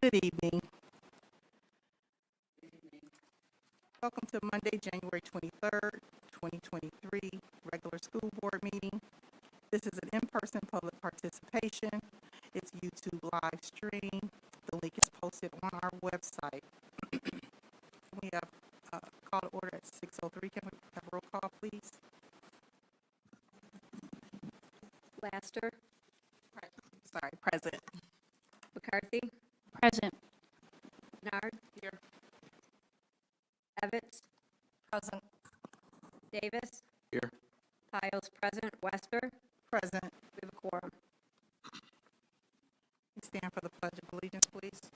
Good evening. Welcome to Monday, January 23rd, 2023, regular school board meeting. This is an in-person public participation. It's YouTube live stream. The link is posted on our website. We have call to order at 6:03. Can we have a roll call, please? Laster, Present. McCarthy, Present. Nard, Here. Evans, Present. Davis. Here. Piles present. Wester. Present. We have a quorum. We stand for the Pledge of Allegiance, please.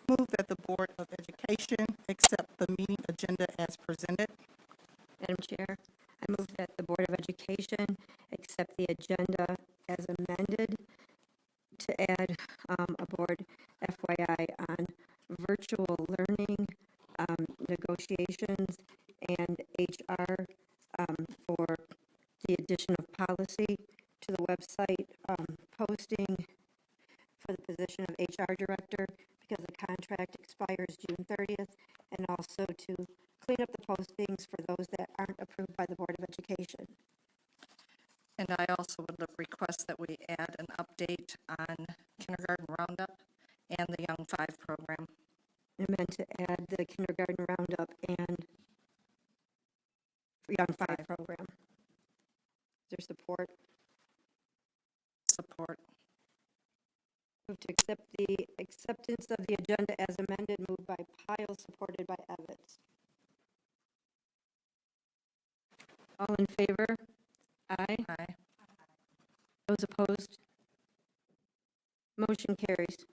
Move that the Board of Education accept the meeting agenda as presented. Madam Chair, I move that the Board of Education accept the agenda as amended to add a board FYI on virtual learning, negotiations, and HR for the addition of policy to the website, posting for the position of HR Director because the contract expires June 30th, and also to clean up the postings for those that aren't approved by the Board of Education. And I also would request that we add an update on kindergarten roundup and the Young Five program. I meant to add the kindergarten roundup and Young Five program. Is there support? Support. Move to accept the acceptance of the agenda as amended, moved by Pyle, supported by Evans. All in favor? Aye. Aye. Those opposed? Motion carries.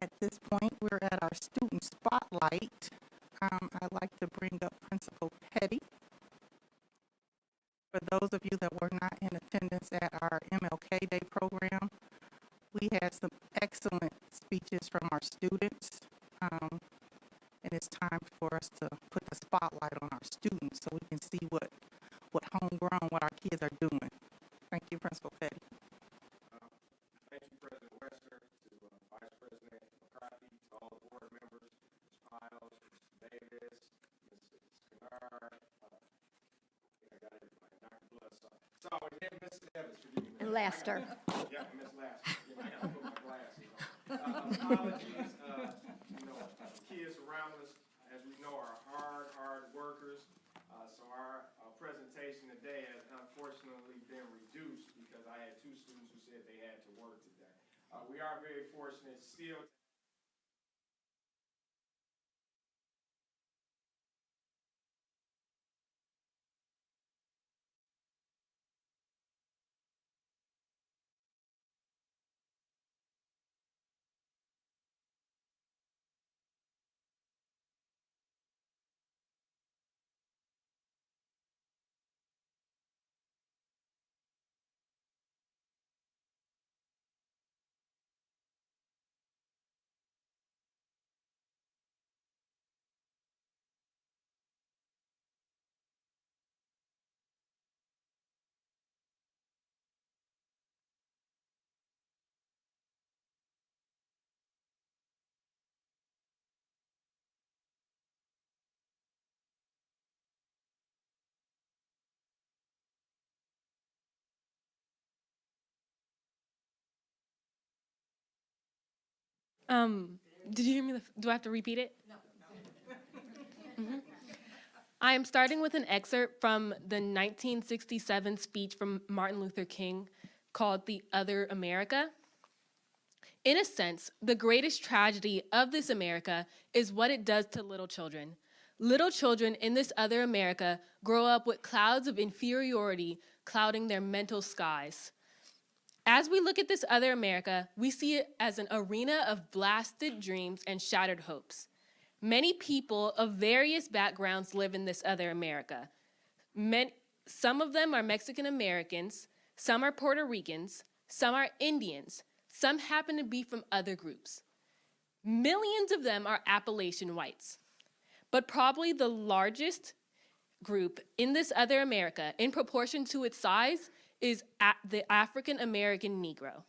At this point, we're at our student spotlight. I'd like to bring up Principal Petty. For those of you that were not in attendance at our MLK Day program, we had some excellent speeches from our students. And it's time for us to put the spotlight on our students so we can see what homegrown, what our kids are doing. Thank you, Principal Petty. Thank you, President Wester, to Vice President McCarthy, to all the board members, Ms. Piles, Ms. Davis, Ms. Kennard, I got everybody, Dr. Bledsoe. So, again, Ms. Evans, forgive me. And Laster. Yeah, and Ms. Laster. I gotta put my glasses on. Apologies, kids around us, as we know, are hard workers. So our presentation today has unfortunately been reduced because I had two students who said they had to work today. We are very fortunate still. Did you hear me? Do I have to repeat it? No. I am starting with an excerpt from the 1967 speech from Martin Luther King called "The Other America." In a sense, the greatest tragedy of this America is what it does to little children. Little children in this other America grow up with clouds of inferiority clouding their mental skies. As we look at this other America, we see it as an arena of blasted dreams and shattered hopes. Many people of various backgrounds live in this other America. Some of them are Mexican Americans, some are Puerto Ricans, some are Indians, some happen to be from other groups. Millions of them are Appalachian whites. But probably the largest group in this other America, in proportion to its size, is the African American Negro.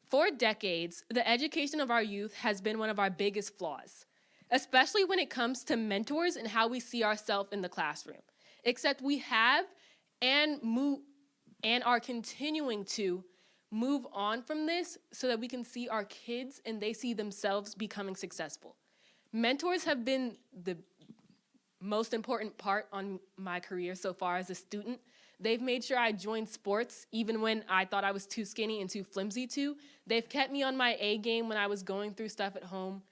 For decades, the education of our youth has been one of our biggest flaws, especially when it comes to mentors and how we see ourselves in the classroom. Except we have and are continuing to move on from this so that we can see our kids and they see themselves becoming successful. Mentors have been the most important part on my career so far as a student. They've made sure I joined sports even when I thought I was too skinny and too flimsy to. They've kept me on my A game when I was going through stuff at home.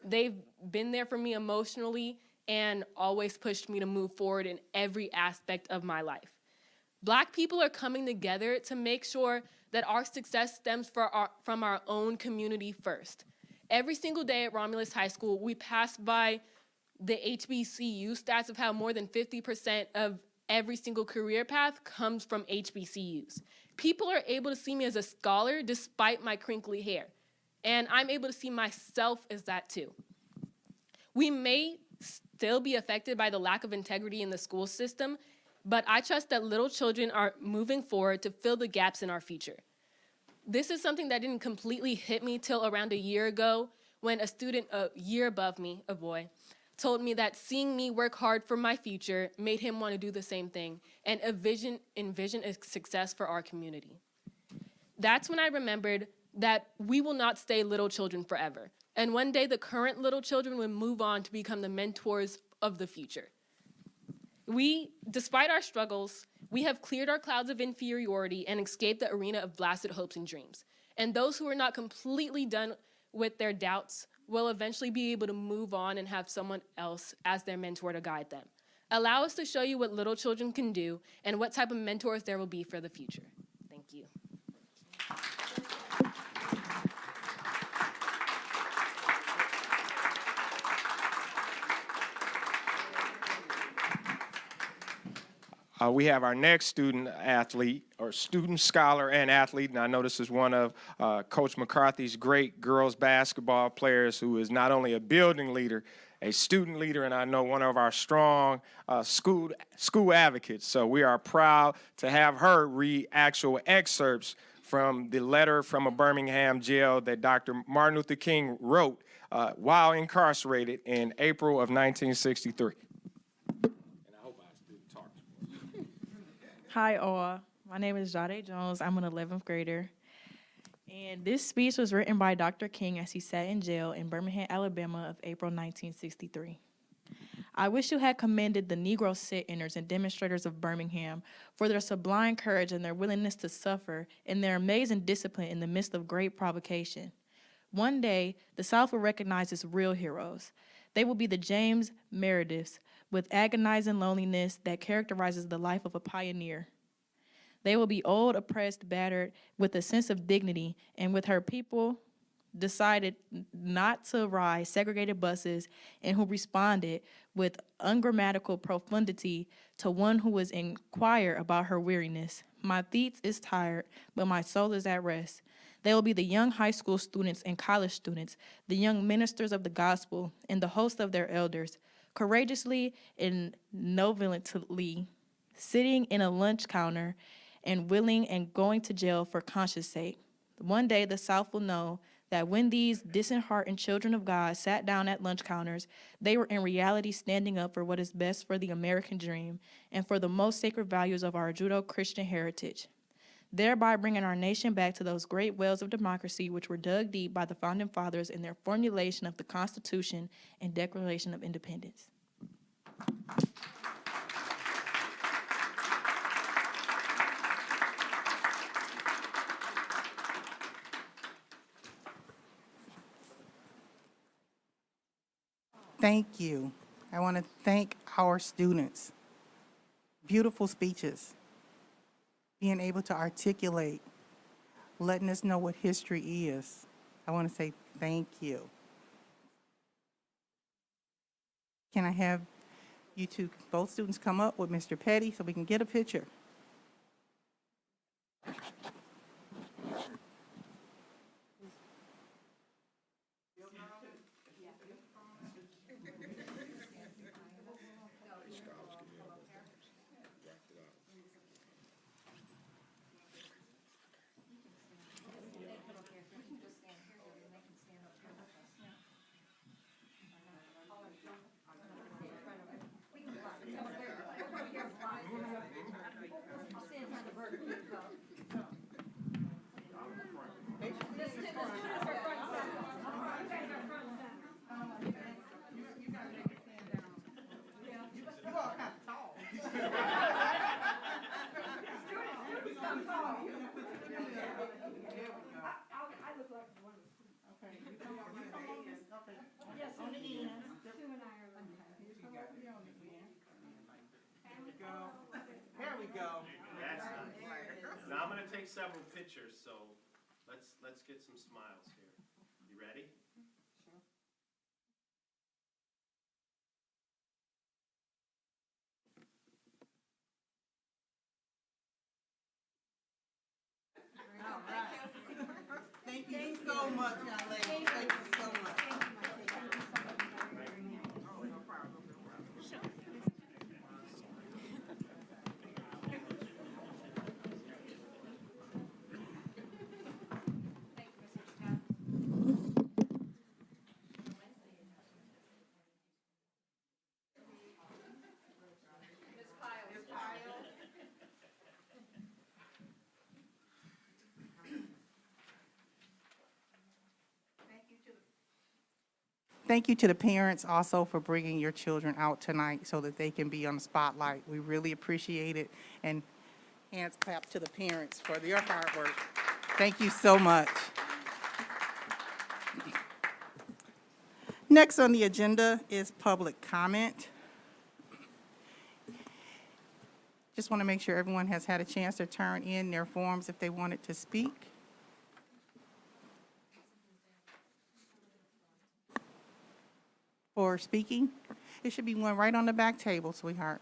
They've been there for me emotionally and always pushed me to move forward in every aspect of my life. Black people are coming together to make sure that our success stems from our own community first. Every single day at Romulus High School, we pass by the HBCU stats of how more than 50% of every single career path comes from HBCUs. People are able to see me as a scholar despite my crinkly hair, and I'm able to see myself as that too. We may still be affected by the lack of integrity in the school system, but I trust that little children are moving forward to fill the gaps in our future. This is something that didn't completely hit me till around a year ago when a student a year above me, a boy, told me that seeing me work hard for my future made him want to do the same thing and envision a success for our community. That's when I remembered that we will not stay little children forever. And one day the current little children will move on to become the mentors of the future. Despite our struggles, we have cleared our clouds of inferiority and escaped the arena of blasted hopes and dreams. And those who are not completely done with their doubts will eventually be able to move on and have someone else as their mentor to guide them. Allow us to show you what little children can do and what type of mentors there will be for the future. Thank you. We have our next student athlete, or student scholar and athlete, and I know this is one of Coach McCarthy's great girls basketball players who is not only a building leader, a student leader, and I know one of our strong school advocates. So we are proud to have her read actual excerpts from the letter from a Birmingham jail that Dr. Martin Luther King wrote while incarcerated in April of 1963. Hi all, my name is Jade Jones. I'm an 11th grader. And this speech was written by Dr. King as he sat in jail in Birmingham, Alabama of April 1963. I wish you had commended the Negro sit-inners and demonstrators of Birmingham for their sublime courage and their willingness to suffer and their amazing discipline in the midst of great provocation. One day, the South will recognize its real heroes. They will be the James Merediths with agonizing loneliness that characterizes the life of a pioneer. They will be old, oppressed, battered, with a sense of dignity, and with her people decided not to ride segregated buses and who responded with ungrammatical profundity to one who was inquire about her weariness. My feet is tired, but my soul is at rest. They will be the young high school students and college students, the young ministers of the gospel, and the host of their elders, courageously and novelantly sitting in a lunch counter and willing and going to jail for conscience sake. One day the South will know that when these disheartened children of God sat down at lunch counters, they were in reality standing up for what is best for the American dream and for the most sacred values of our Judeo-Christian heritage, thereby bringing our nation back to those great wells of democracy which were dug deep by the Founding Fathers in their formulation of the Constitution and Declaration of Independence. Thank you. I want to thank our students. Beautiful speeches. being able to articulate, letting us know what history is. I want to say thank you. Can I have you two, both students, come up with Mr. Petty so we can get a picture? There we go. That's nice. Now I'm gonna take several pictures, so let's get some smiles here. You ready? Thank you so much, young lady. Thank you so much. Thank you to the parents also for bringing your children out tonight so that they can be on the spotlight. We really appreciate it. And hands clap to the parents for their hard work. Thank you so much. Next on the agenda is public comment. Just want to make sure everyone has had a chance to turn in their forms if they wanted to speak. For speaking, it should be one right on the back table, sweetheart.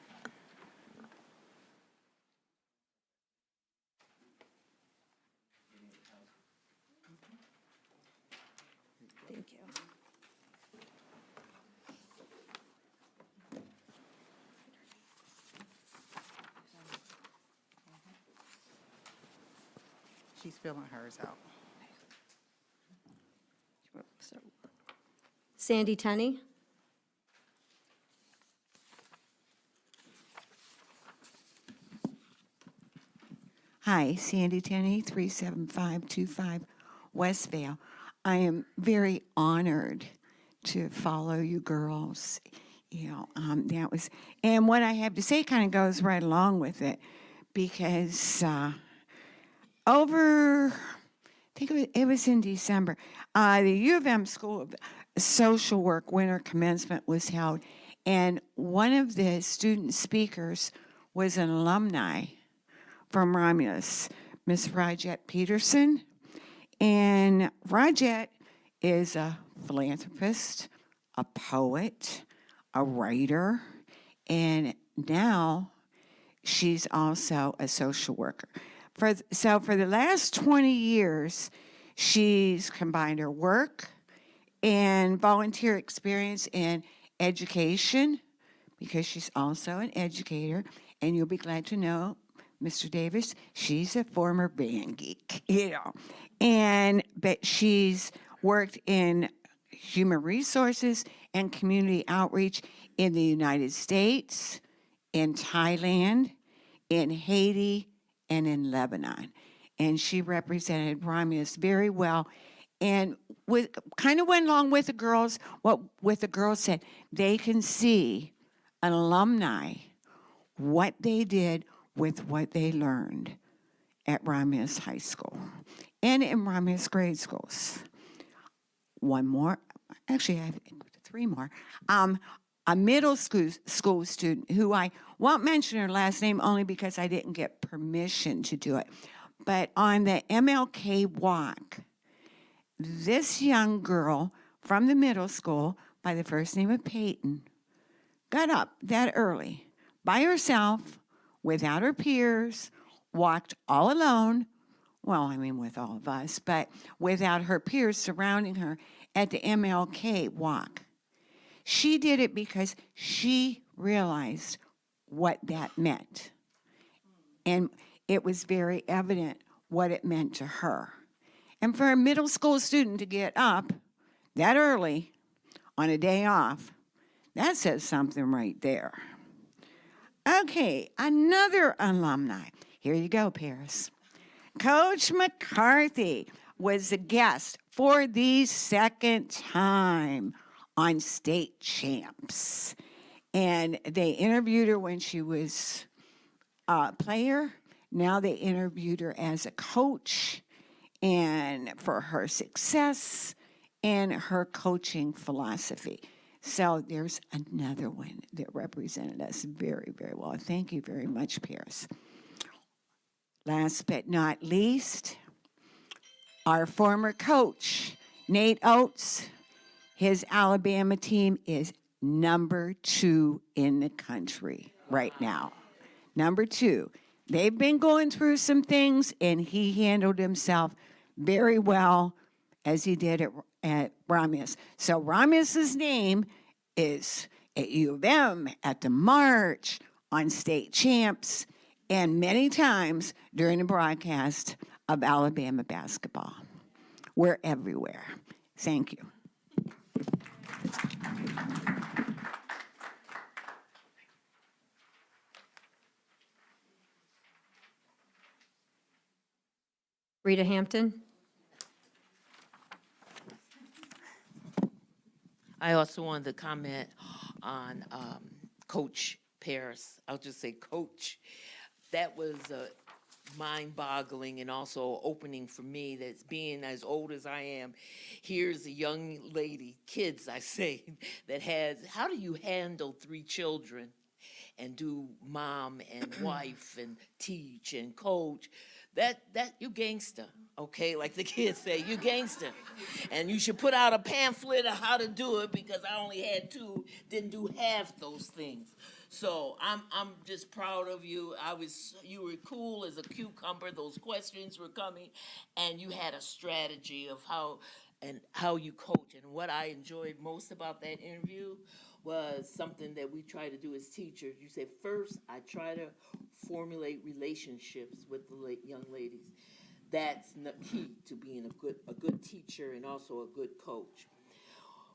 Thank you. She's filling hers out. Sandy Tenney. Hi, Sandy Tenney, 37525 Westvale. I am very honored to follow you girls. That was, and what I have to say kind of goes right along with it because I think it was in December, the U of M School of Social Work winter commencement was held, and one of the student speakers was an alumni from Romulus, Miss Rajette Peterson. And Rajette is a philanthropist, a poet, a writer, and now she's also a social worker. So for the last 20 years, she's combined her work and volunteer experience in education, because she's also an educator, and you'll be glad to know, Mr. Davis, she's a former band geek, but she's worked in human resources and community outreach in the United States, in Thailand, in Haiti, and in Lebanon. And she represented Romulus very well. And kind of went along with the girls, what the girls said. They can see an alumni, what they did with what they learned at Romulus High School and in Romulus grade schools. One more, actually I have 3 more. a middle school student who I won't mention her last name only because I didn't get permission to do it. But on the MLK walk, this young girl from the middle school by the first name of Peyton got up that early by herself, without her peers, walked all alone. Well, I mean, with all of us, but without her peers surrounding her at the MLK walk. She did it because she realized what that meant. And it was very evident what it meant to her. And for a middle school student to get up that early on a day off, that says something right there. Okay, another alumni. Here you go, Paris. Coach McCarthy was a guest for the second time on State Champs. And they interviewed her when she was a player. Now they interviewed her as a coach and for her success and her coaching philosophy. So there's another one that represented us very, very well. Thank you very much, Paris. Last but not least, our former coach, Nate Oates. His Alabama team is number 2 in the country right now. Number 2. They've been going through some things, and he handled himself very well as he did at Ramius. So Ramius's name is at U of M, at the March, on State Champs, and many times during the broadcast of Alabama basketball. We're everywhere. Thank you. Rita Hampton. I also wanted to comment on Coach Paris. I'll just say Coach. That was mind-boggling and also opening for me, that's being as old as I am. Here's a young lady, kids I say, that has, how do you handle 3 children and do mom and wife and teach and coach? That you gangster, okay? Like the kids say, you gangster. And you should put out a pamphlet of how to do it, because I only had 2, didn't do half those things. So I'm just proud of you. You were cool as a cucumber. Those questions were coming, and you had a strategy of how you coach. And what I enjoyed most about that interview was something that we try to do as teachers. You say, first, I try to formulate relationships with the young ladies. That's the key to being a good teacher and also a good coach.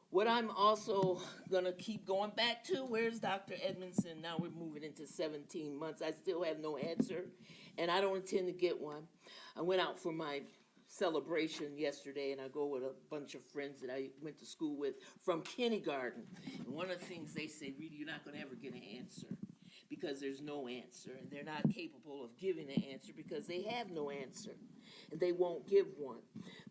What I'm also gonna keep going back to, where's Dr. Edmondson? Now we're moving into 17 months. I still have no answer, and I don't intend to get one. I went out for my celebration yesterday, and I go with a bunch of friends that I went to school with from kindergarten. And one of the things they say, Rita, you're not gonna ever get an answer, because there's no answer, and they're not capable of giving an answer because they have no answer, and they won't give one.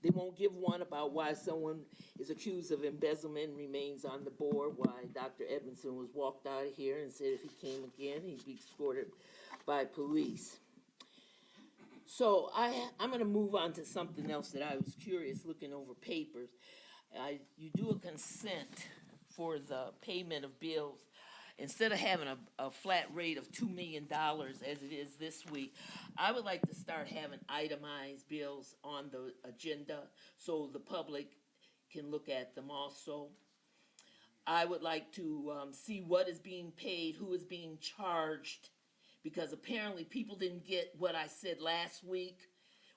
They won't give one about why someone is accused of embezzlement and remains on the board, why Dr. Edmondson was walked out of here and said if he came again, he'd be escorted by police. So I'm going to move on to something else that I was curious looking over papers. You do a consent for the payment of bills. Instead of having a flat rate of $2 million as it is this week, I would like to start having itemized bills on the agenda so the public can look at them also. I would like to see what is being paid, who is being charged, because apparently people didn't get what I said last week.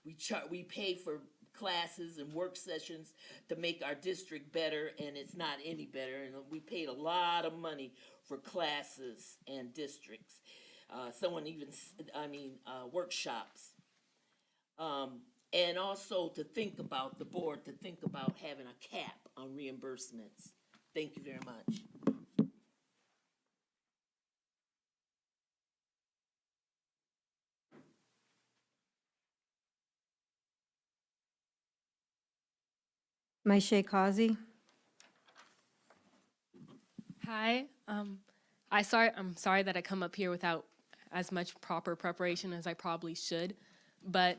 We pay for classes and work sessions to make our district better, and it's not any better. And we paid a lot of money for classes and districts. Workshops. And also to think about the board, to think about having a cap on reimbursements. Thank you very much. Maisha Causey. Hi, I'm sorry that I come up here without as much proper preparation as I probably should, but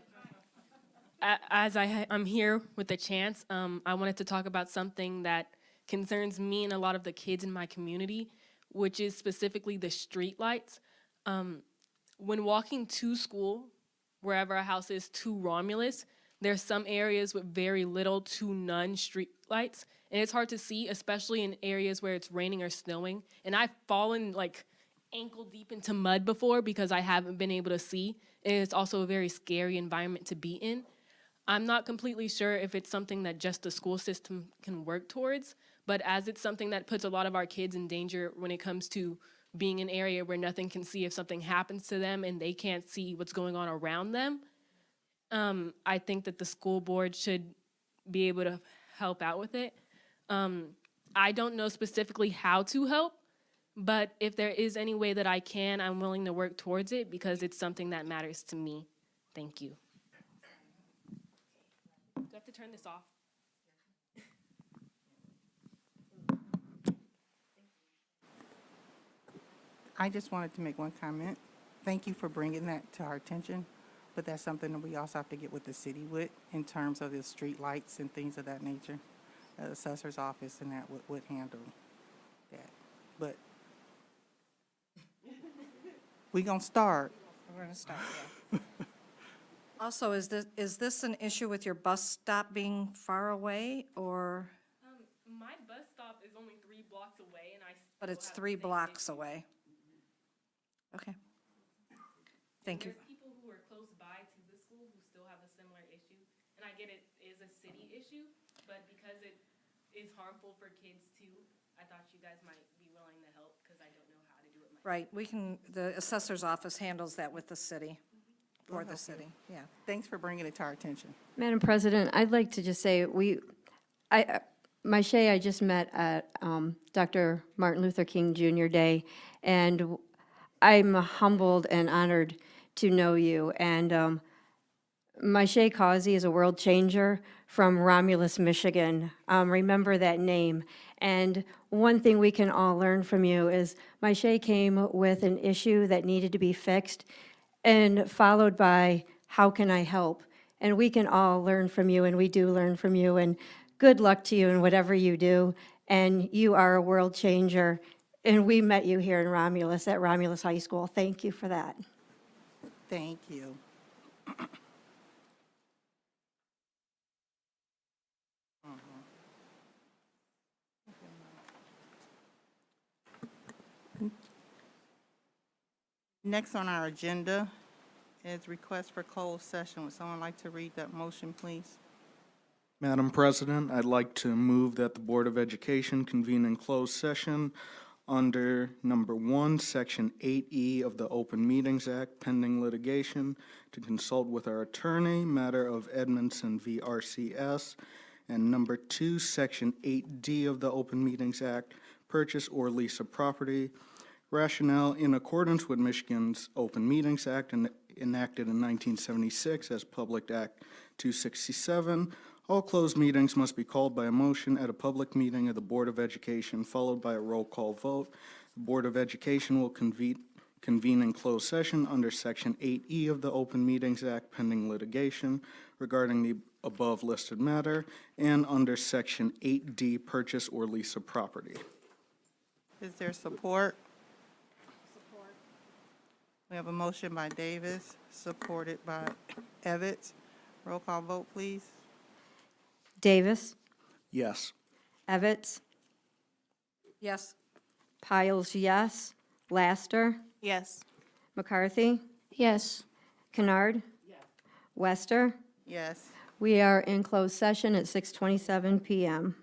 I'm here with the chance, I wanted to talk about something that concerns me and a lot of the kids in my community, which is specifically the street lights. When walking to school, wherever our house is, to Romulus, there's some areas with very little to none street lights, and it's hard to see, especially in areas where it's raining or snowing. And I've fallen like ankle deep into mud before because I haven't been able to see, and it's also a very scary environment to be in. I'm not completely sure if it's something that just the school system can work towards, but as it's something that puts a lot of our kids in danger when it comes to being an area where nothing can see if something happens to them and they can't see what's going on around them, I think that the school board should be able to help out with it. I don't know specifically how to help, but if there is any way that I can, I'm willing to work towards it because it's something that matters to me. Thank you. Do I have to turn this off? I just wanted to make one comment. Thank you for bringing that to our attention, but that's something that we also have to get with the city with in terms of the street lights and things of that nature. The assessor's office and that would handle that. But we gonna start. We're gonna start, yeah. Also, is this an issue with your bus stop being far away, or, My bus stop is only 3 blocks away, and but it's 3 blocks away? Okay. Thank you. There's people who are close by to the school who still have a similar issue, and I get it is a city issue, but because it is harmful for kids too, I thought you guys might be willing to help because I don't know how to do it myself. Right, the assessor's office handles that with the city, for the city, yeah. Thanks for bringing it to our attention. Madam President, I'd like to just say, Maisha, I just met at Dr. Martin Luther King Jr. Day, and I'm humbled and honored to know you. And Maisha Causey is a world changer from Romulus, Michigan. Remember that name. And one thing we can all learn from you is Maisha came with an issue that needed to be fixed, and followed by, how can I help? And we can all learn from you, and we do learn from you. And good luck to you in whatever you do. And you are a world changer. And we met you here in Romulus, at Romulus High School. Thank you for that. Thank you. Next on our agenda is request for closed session. Would someone like to read that motion, please? Madam President, I'd like to move that the Board of Education convene in closed session under number 1, Section 8E of the Open Meetings Act, pending litigation, to consult with our attorney, matter of Edmondson v. RCS, and number 2, Section 8D of the Open Meetings Act, purchase or lease of property. Rationale: in accordance with Michigan's Open Meetings Act enacted in 1976 as Public Act 267, all closed meetings must be called by a motion at a public meeting of the Board of Education, followed by a roll call vote. The Board of Education will convene in closed session under Section 8E of the Open Meetings Act, pending litigation regarding the above listed matter, and under Section 8D, purchase or lease of property. Is there support? Support. We have a motion by Davis, supported by Evans. Roll call vote, please. Davis, Yes. Evans, Yes? Piles, yes. Laster, Yes. McCarthy, Yes. Kennard, Wester. Yes. We are in closed session at 6:27 PM.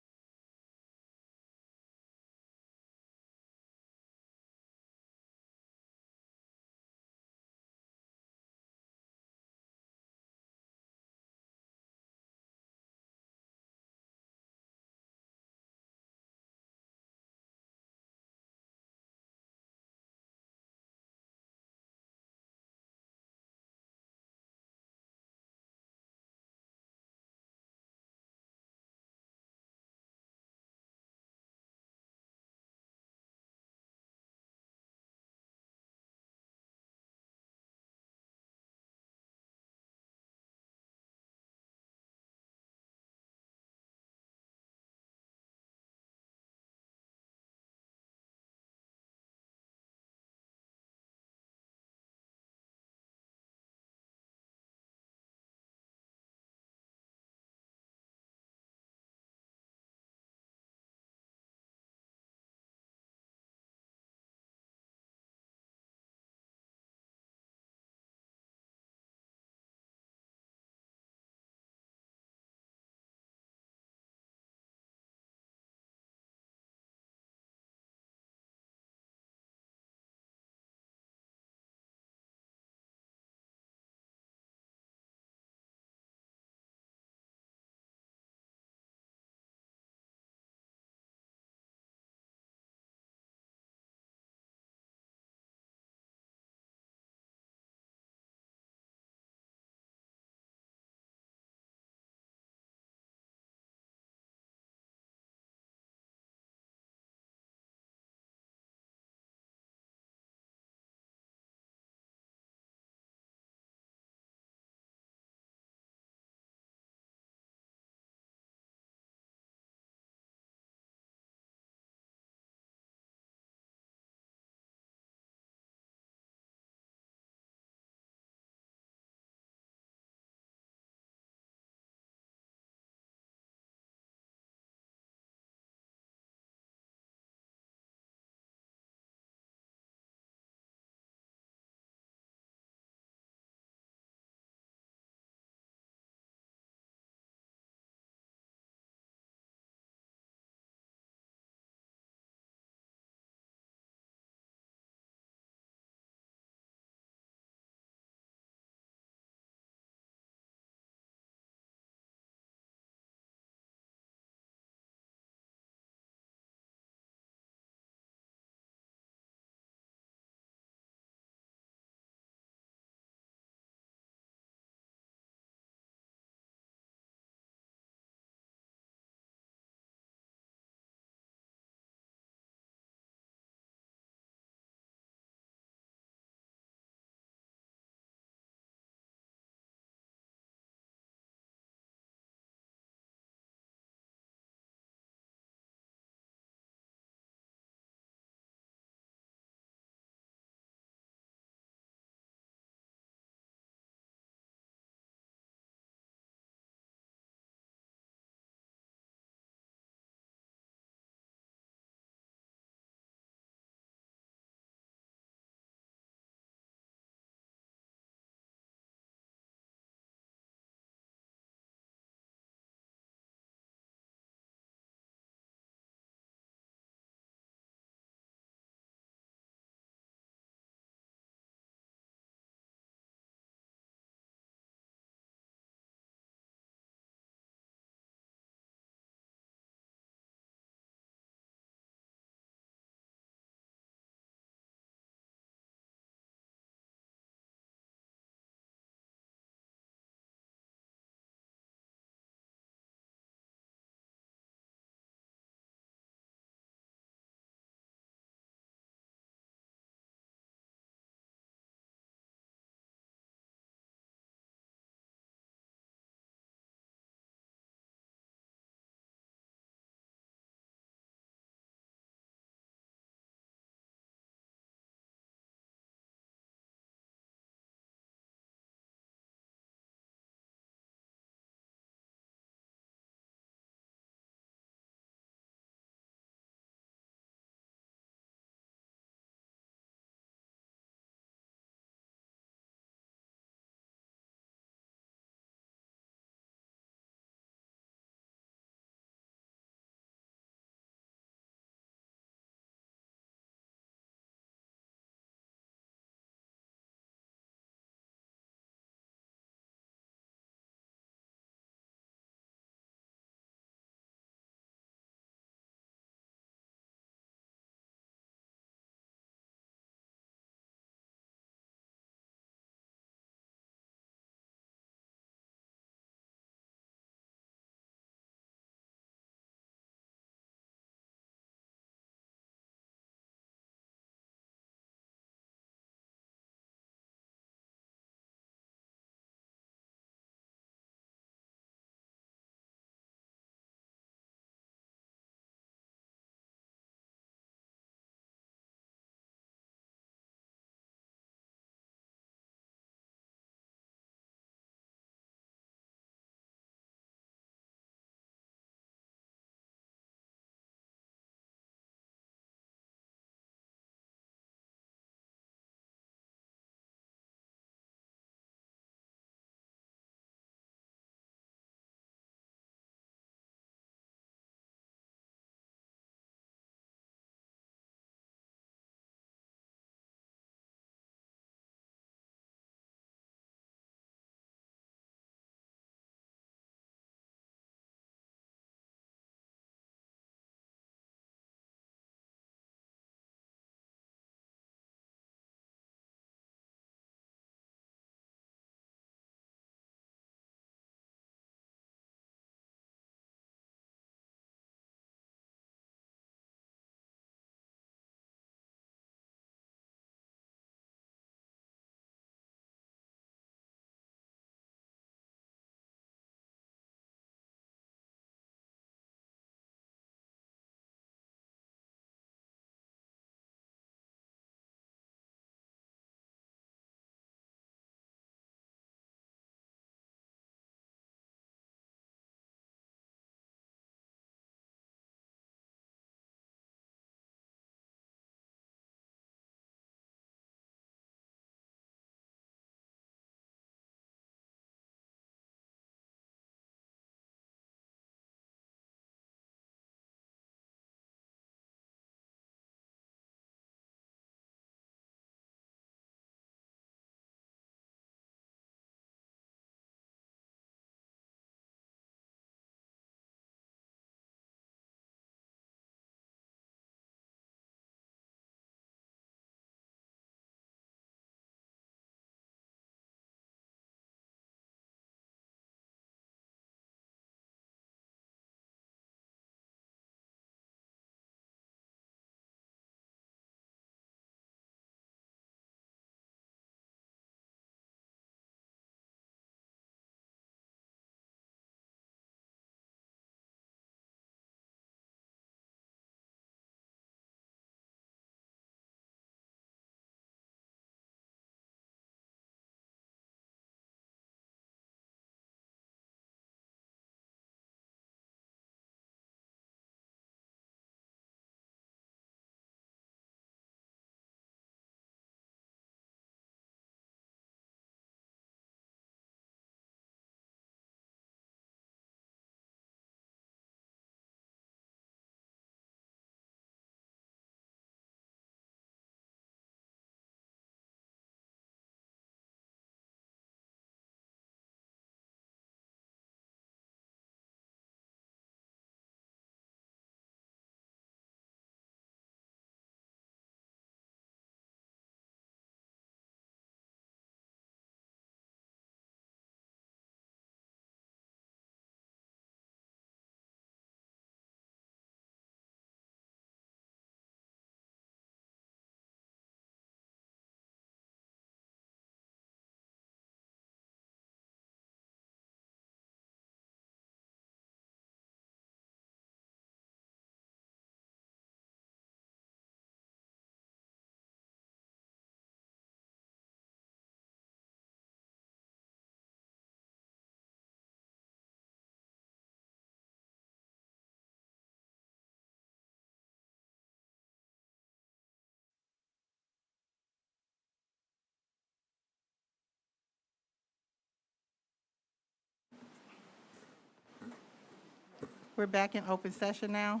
We're back in open session now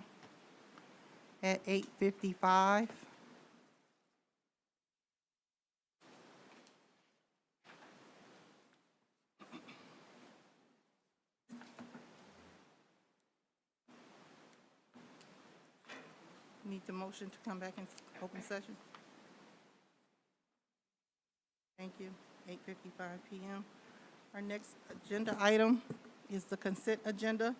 at 8:55. Need the motion to come back in open session? Thank you. 8:55 PM. Our next agenda item is the consent agenda.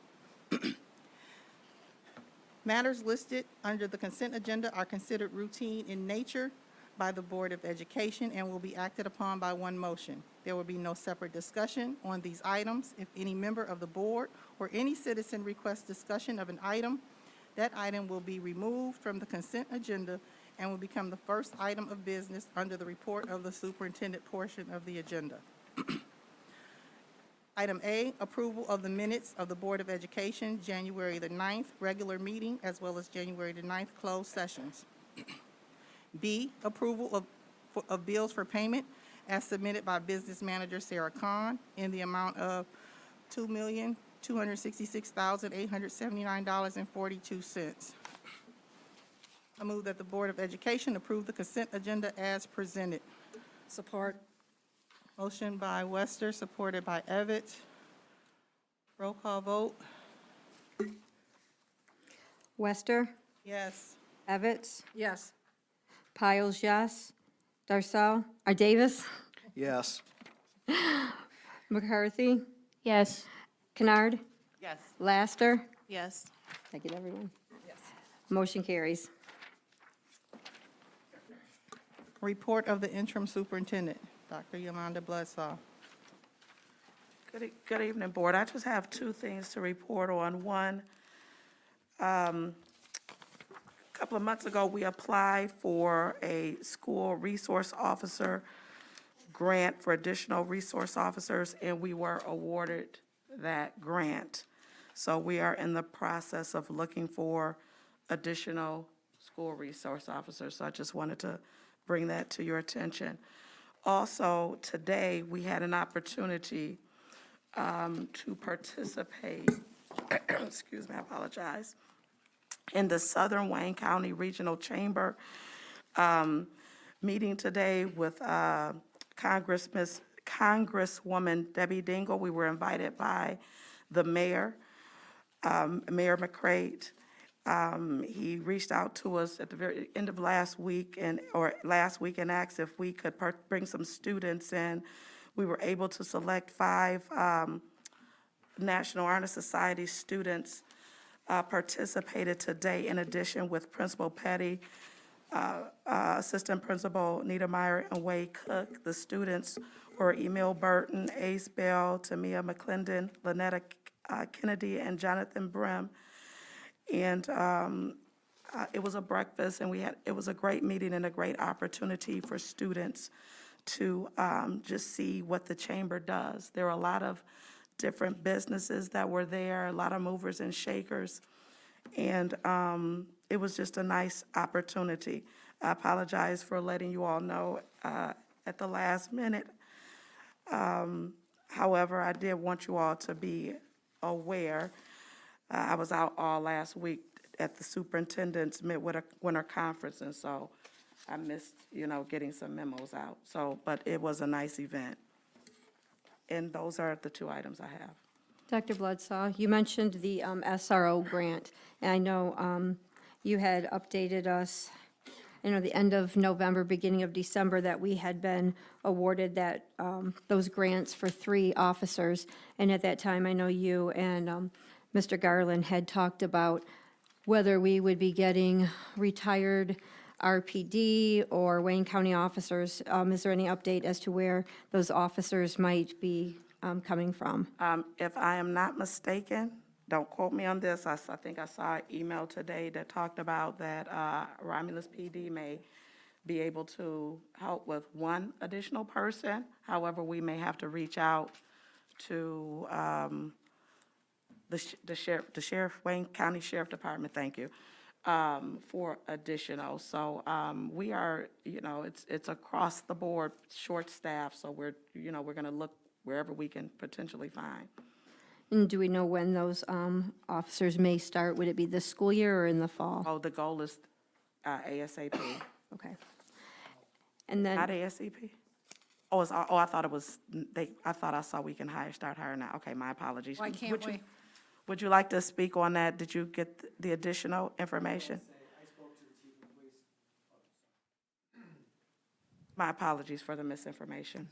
Matters listed under the consent agenda are considered routine in nature by the Board of Education and will be acted upon by one motion. There will be no separate discussion on these items. If any member of the board or any citizen requests discussion of an item, that item will be removed from the consent agenda and will become the first item of business under the report of the superintendent portion of the agenda. Item A, approval of the minutes of the Board of Education, January the 9th regular meeting, as well as January the 9th closed sessions. B, approval of bills for payment as submitted by Business Manager Sarah Kahn in the amount of $2,266,879.42. I move that the Board of Education approve the consent agenda as presented. Support. Motion by Wester, supported by Evans. Roll call vote. Wester, Yes. Evans, Yes. Piles, yes. Davis, Yes. McCarthy, Yes. Kennard, Yes. Laster. Yes. Did I get everyone? Yes. Motion carries. Report of the interim superintendent, Dr. Yolanda Bloodsaw. Good evening, Board. I just have two things to report on. One, a couple of months ago, we applied for a school resource officer grant for additional resource officers, and we were awarded that grant. So we are in the process of looking for additional school resource officers. So I just wanted to bring that to your attention. Also, today, we had an opportunity to participate, excuse me, I apologize, in the Southern Wayne County Regional Chamber meeting today with Congresswoman Debbie Dingell. We were invited by the mayor, Mayor McCrate. He reached out to us at the very end of last week and asked if we could bring some students in. We were able to select 5 National Honor Society students participated today, in addition with Principal Petty, Assistant Principal Niedermeyer, and Wade Cook. The students were Emil Burton, Ace Bell, Tamia McClendon, Lynetta Kennedy, and Jonathan Brim. And it was a breakfast, and it was a great meeting and a great opportunity for students to just see what the chamber does. There were a lot of different businesses that were there, a lot of movers and shakers, and it was just a nice opportunity. I apologize for letting you all know at the last minute. However, I did want you all to be aware. I was out all last week at the superintendent's midwinter conference, and so I missed, getting some memos out. So, but it was a nice event. And those are the 2 items I have. Dr. Bloodsaw, you mentioned the SRO grant, and I know you had updated us, the end of November, beginning of December, that we had been awarded that, those grants for 3 officers. And at that time, I know you and Mr. Garland had talked about whether we would be getting retired RPD or Wayne County officers. Is there any update as to where those officers might be coming from? If I am not mistaken, don't quote me on this, I think I saw an email today that talked about that Romulus PD may be able to help with 1 additional person. However, we may have to reach out to the sheriff, Wayne County Sheriff Department, thank you, for additional. So we are, it's across the board, short staff, so we're going to look wherever we can potentially find. And do we know when those officers may start? Would it be this school year or in the fall? Oh, the goal is ASAP. Okay. And Not then, ASAP? Oh, I thought it was, I thought I saw we can start hiring now. Okay, my apologies. Why can't Would you- we? Would you like to speak on that? Did you get the additional information? My apologies for the misinformation.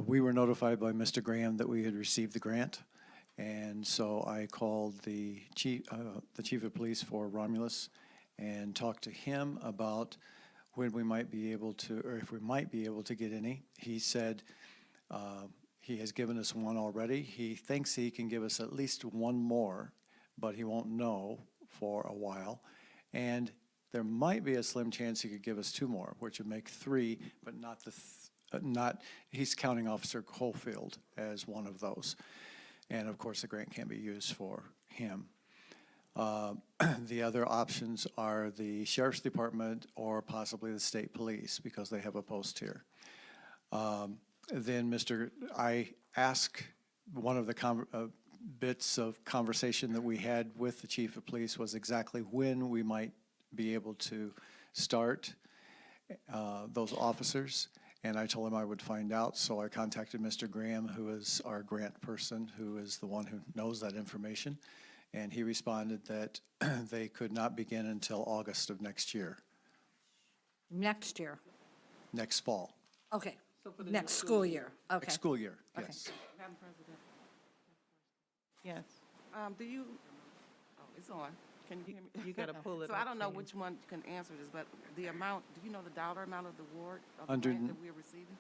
We were notified by Mr. Graham that we had received the grant, and so I called the chief of police for Romulus and talked to him about when we might be able to, or if we might be able to get any. He said he has given us one already. He thinks he can give us at least one more, but he won't know for a while. And there might be a slim chance he could give us two more, which would make three, but not, he's counting Officer Coalfield as one of those. And of course, the grant can't be used for him. The other options are the Sheriff's Department or possibly the State Police, because they have a post here. Then I asked one of the bits of conversation that we had with the Chief of Police was exactly when we might be able to start those officers. And I told him I would find out, so I contacted Mr. Graham, who is our grant person, who is the one who knows that information. And he responded that they could not begin until August of next year, Next year. next fall, Okay. Next school year. Okay. next school year, Okay. yes. Madam President, Yes. do you, oh, it's on. Can you hear me? You gotta pull it So I up don't know to you. which one can answer this, but the amount, do you know the dollar amount of the award of the Under- grant that we're receiving?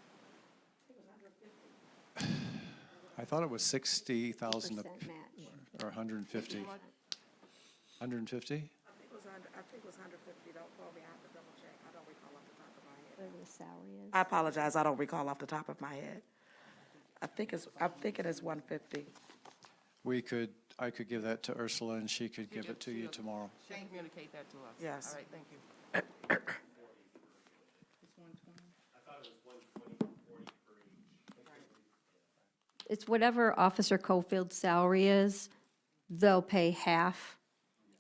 I thought it was 60,000 percent match. or 150. 150? I think it was 150. Don't quote me, I have to double check. I don't recall off the top of my head. Whatever the salary is. I apologize, I don't recall off the top of my head. I'm thinking it's 150. I could give that to Ursula and she could give it to you tomorrow. She'll communicate that to us. Yes. All right, thank you. It's whatever Officer Cofield's salary is, they'll pay half.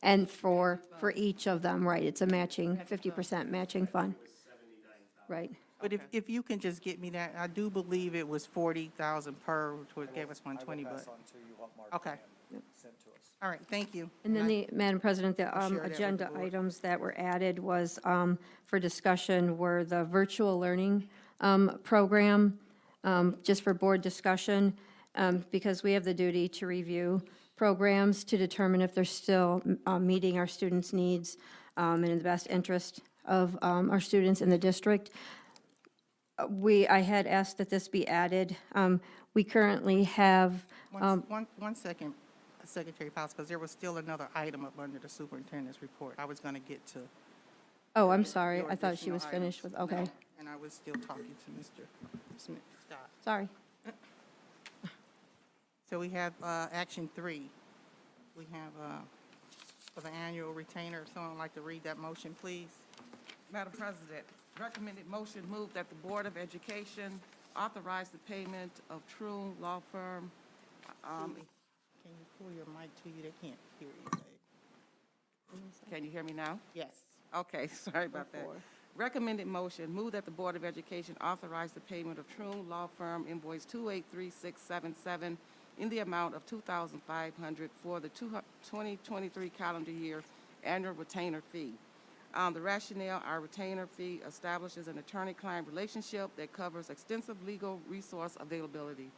And for each of them, right, it's a matching, 50% matching fund. Right. But if you can just get me that, I do believe it was 40,000 per, which gave us 120, but, okay. All right, thank you. And then Madam President, the I'll share that with the agenda board. items that were added was for discussion were the virtual learning program, just for board discussion, because we have the duty to review programs to determine if they're still meeting our students' needs and in the best interest of our students in the district. I had asked that this be added. We currently have, One second, Secretary Powell, because there was still another item up under the superintendent's report. I was going to get to. oh, I'm sorry, your I thought she additional was finished with, items. okay, No, and I was still talking to Mr. Smith, Scott. sorry. So we have action 3. We have for the annual retainer. If someone would like to read that motion, please. Madam President, recommended motion move that the Board of Education authorize the payment of True Law Firm. Can you pull your mic to you? They can't hear you. babe. Can you hear me now? Yes. Okay, sorry about that. Recommended motion, move that the Board of Education authorize the payment of True Law Firm invoice 283677 in the amount of $2,500 for the 2023 calendar year annual retainer fee. The rationale, our retainer fee establishes an attorney-client relationship that covers extensive legal resource availability.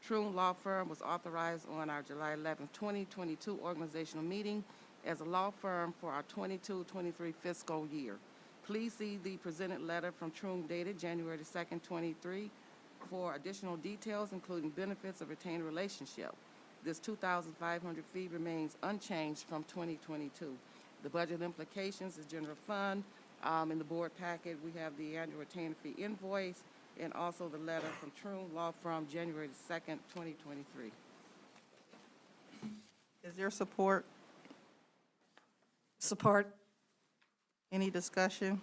True Law Firm was authorized on our July 11, 2022 organizational meeting as a law firm for our 22-23 fiscal year. Please see the presented letter from True dated January 2nd, 23 for additional details, including benefits of retained relationship. This $2,500 fee remains unchanged from 2022. The budget implications is general fund. In the board packet, we have the annual retainer fee invoice and also the letter from True Law Firm, January 2nd, 2023. Is there support? Support. Any discussion?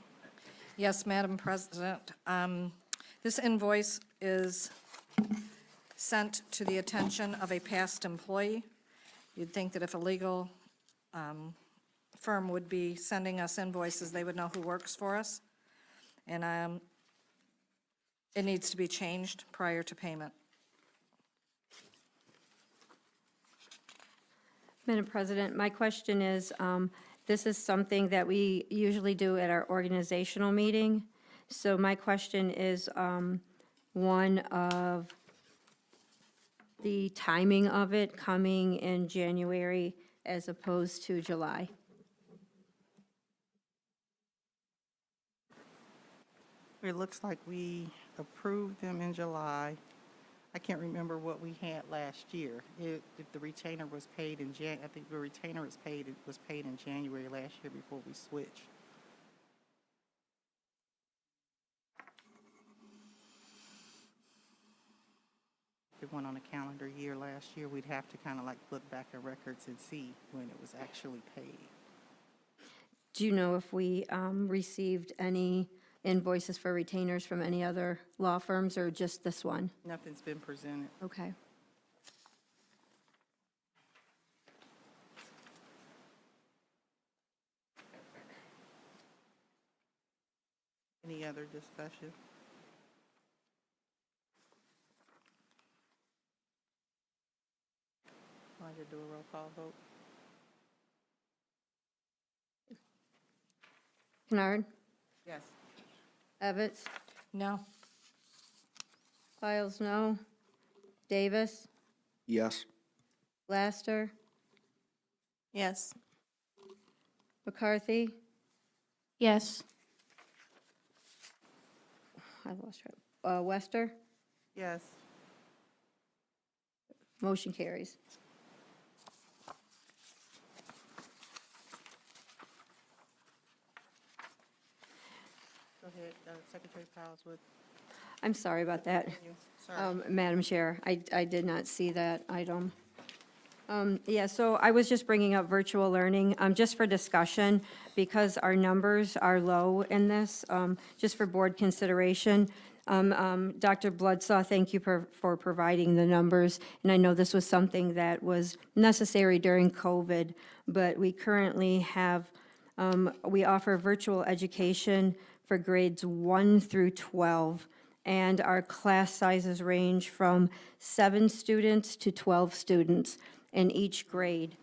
Yes, Madam President. This invoice is sent to the attention of a past employee. You'd think that if a legal firm would be sending us invoices, they would know who works for us. And it needs to be changed prior to payment. Madam President, my question is, this is something that we usually do at our organizational meeting. So my question is, one of the timing of it coming in January as opposed to July. It looks like we approved them in July. I can't remember what we had last year. If the retainer was paid in I think the retainer was paid in January last year before we switched. If it went on a calendar year last year, we'd have to kind of like look back at records and see when it was actually paid. Do you know if we received any invoices for retainers from any other law firms or just this one? Nothing's been presented. Okay. Any other discussion? Want to do a roll call vote? Kennard, Yes. Evans, No? Piles, no. Davis, Yes. Laster, Yes. McCarthy, Yes. I lost track. Wester, Yes. motion carries. Go ahead, Secretary Powles would I'm sorry about that. continue. Sorry. Madam Chair, I did not see that item. Yeah, so I was just bringing up virtual learning, just for discussion, because our numbers are low in this, just for board consideration. Dr. Bloodsaw, thank you for providing the numbers, and I know this was something that was necessary during COVID, but we currently have, we offer virtual education for grades 1 through 12, and our class sizes range from 7 students to 12 students in each grade.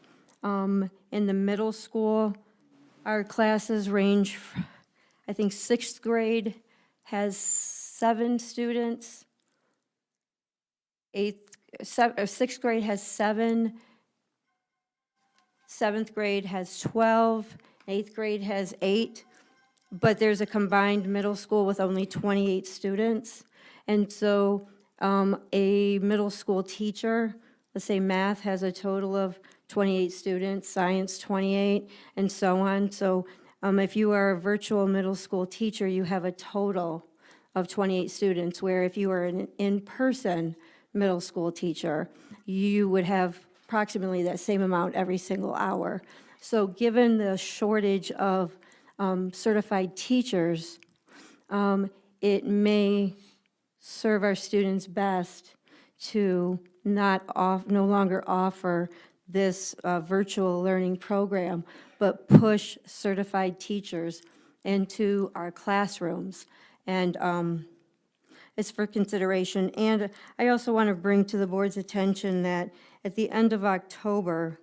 In the middle school, our classes range, I think 6th grade has 7 students, 6th grade has 7, 7th grade has 12, 8th grade has 8, but there's a combined middle school with only 28 students. And so a middle school teacher, let's say math has a total of 28 students, science 28, and so on. So if you are a virtual middle school teacher, you have a total of 28 students, where if you are an in-person middle school teacher, you would have approximately that same amount every single hour. So given the shortage of certified teachers, it may serve our students best to no longer offer this virtual learning program, but push certified teachers into our classrooms. And it's for consideration. And I also want to bring to the board's attention that at the end of October,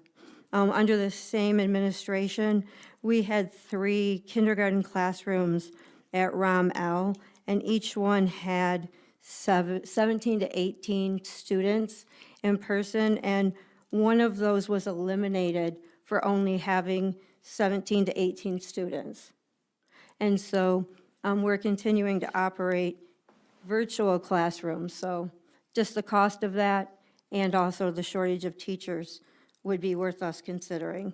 under the same administration, we had 3 kindergarten classrooms at ROM-L, and each one had 17 to 18 students in person, and one of those was eliminated for only having 17 to 18 students. And so we're continuing to operate virtual classrooms, so just the cost of that and also the shortage of teachers would be worth us considering.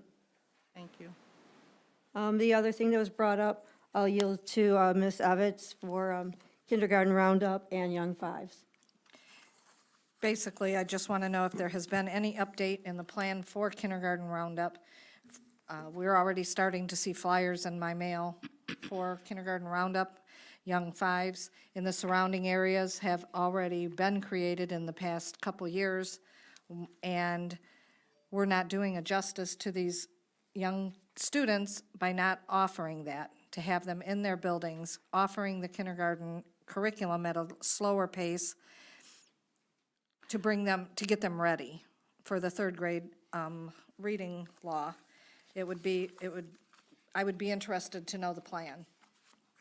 Thank you. The other thing that was brought up, I'll yield to Ms. Evans for kindergarten roundup and young fives. Basically, I just want to know if there has been any update in the plan for kindergarten roundup We're already starting to see flyers in my mail for kindergarten roundup. Young fives in the surrounding areas have already been created in the past couple years, and we're not doing a justice to these young students by not offering that, to have them in their buildings, offering the kindergarten curriculum at a slower pace to bring them, to get them ready for the third grade reading law. I would be interested to know the plan.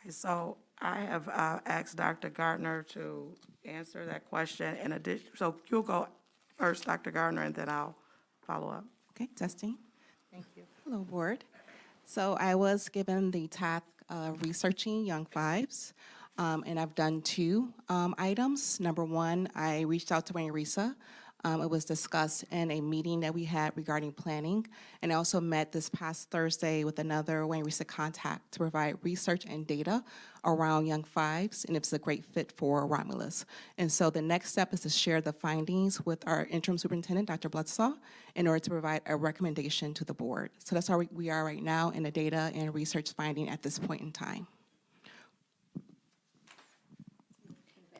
So I have asked Dr. Gardner to answer that question in addition, so you'll go first, Dr. Gardner, and then I'll follow up. Okay, testing. Thank you. Hello, board. So I was given the task of researching young fives, and I've done two items. Number one, I reached out to Wayne Risa. It was discussed in a meeting that we had regarding planning, and I also met this past Thursday with another Wayne Risa contact to provide research and data around young fives, and it's a great fit for Romulus. And so the next step is to share the findings with our interim superintendent, Dr. Bloodsaw, in order to provide a recommendation to the board. So that's how we are right now in the data and research finding at this point in time.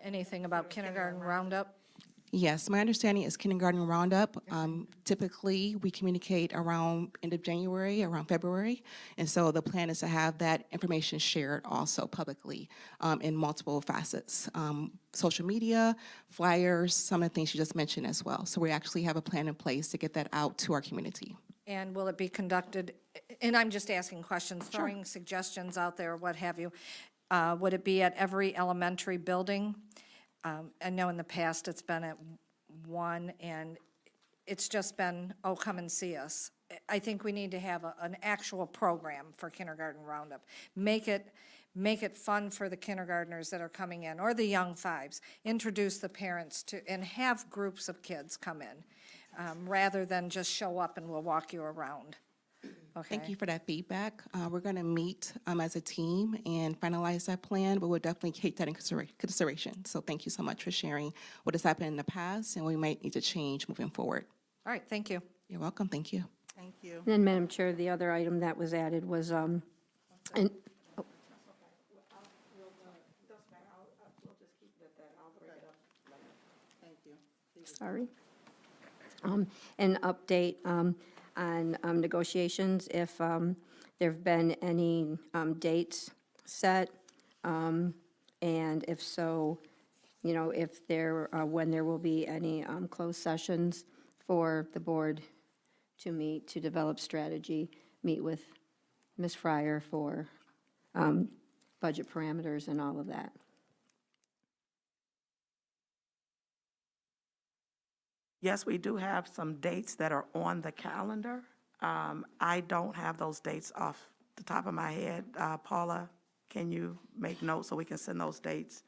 Anything about kindergarten roundup? Yes, my understanding is kindergarten roundup. Typically, we communicate around end of January, around February. And so the plan is to have that information shared also publicly in multiple facets. Social media, flyers, some of the things you just mentioned as well. So we actually have a plan in place to get that out to our community. And will it be conducted, and I'm just asking questions, throwing suggestions out there, what have you. Would it be at every elementary building? I know in the past it's been at one, and it's just been, oh, come and see us. I think we need to have an actual program for kindergarten roundup. Make it fun for the kindergartners that are coming in, or the young fives. Introduce the parents to, and have groups of kids come in, rather than just show up and we'll walk you around. Okay. Thank you for that feedback. We're going to meet as a team and finalize that plan, but we'll definitely take that in consideration. So thank you so much for sharing what has happened in the past, and we might need to change moving forward. All right, thank you. You're welcome. Thank you. Thank you. Then, Madam Chair, the other item that was added was, and, Thank you. sorry. An update on negotiations, if there have been any dates set, and if so, you know, if there, when there will be any closed sessions for the board to meet, to develop strategy, meet with Ms. Fryer for budget parameters and all of that. Yes, we do have some dates that are on the calendar. I don't have those dates off the top of my head. Paula, can you make notes so we can send those dates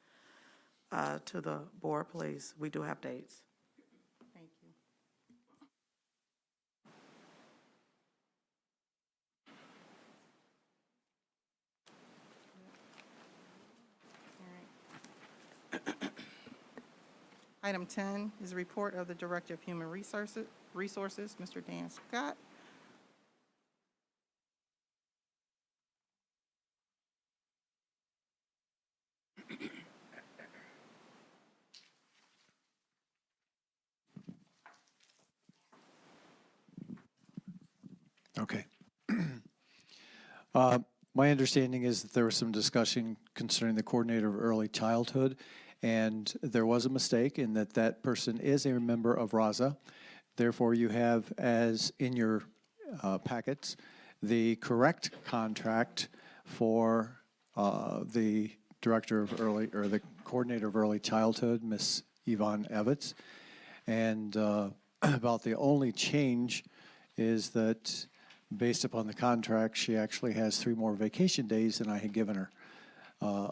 to the board, please? We do have dates. Thank you. All right. Item 10 is a report of the Director of Human Resources, Mr. Dan Scott. Okay. My understanding is that there was some discussion concerning the coordinator of early childhood, and there was a mistake in that that person is a member of RAZA. Therefore, you have, as in your packets, the correct contract for the director of early, or the coordinator of early childhood, Miss Yvonne Evans. And about the only change is that based upon the contract, she actually has 3 more vacation days than I had given her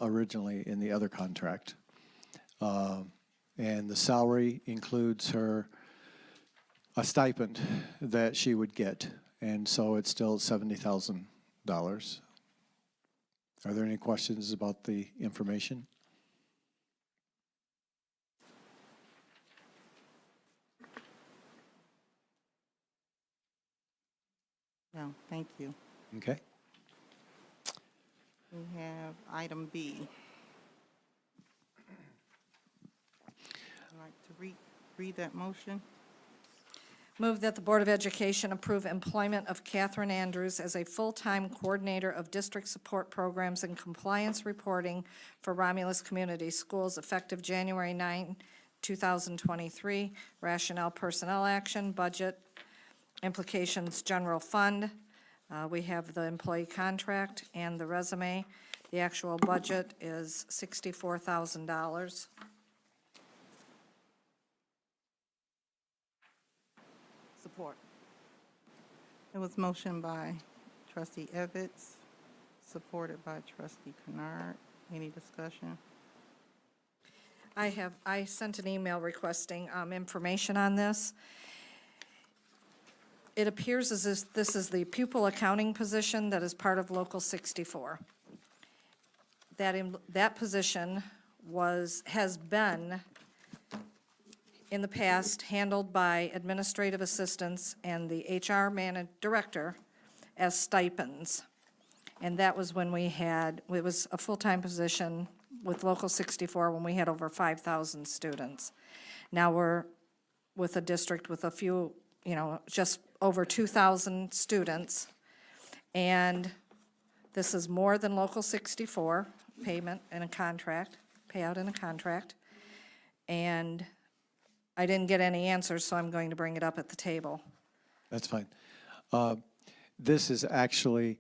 originally in the other contract. And the salary includes her, a stipend that she would get, and so it's still $70,000. Are there any questions about the information? No, thank you. Okay? We have item B. I'd like to read that motion. Move that the Board of Education approve employment of Catherine Andrews as a full-time coordinator of district support programs and compliance reporting for Romulus Community Schools effective January 9, 2023. Rationale, personnel action, budget, implications, general fund. We have the employee contract and the resume. The actual budget is $64,000. Support. It was motioned by trustee Evans, supported by trustee Kennard. Any discussion? I sent an email requesting information on this. It appears as if this is the pupil accounting position that is part of Local 64. That position has been, in the past, handled by administrative assistants and the HR director as stipends. And that was when it was a full-time position with Local 64 when we had over 5,000 students. Now we're with a district with a few, just over 2,000 students. And this is more than Local 64 payment in a contract, payout in a contract. And I didn't get any answers, so I'm going to bring it up at the table. That's fine. This is actually,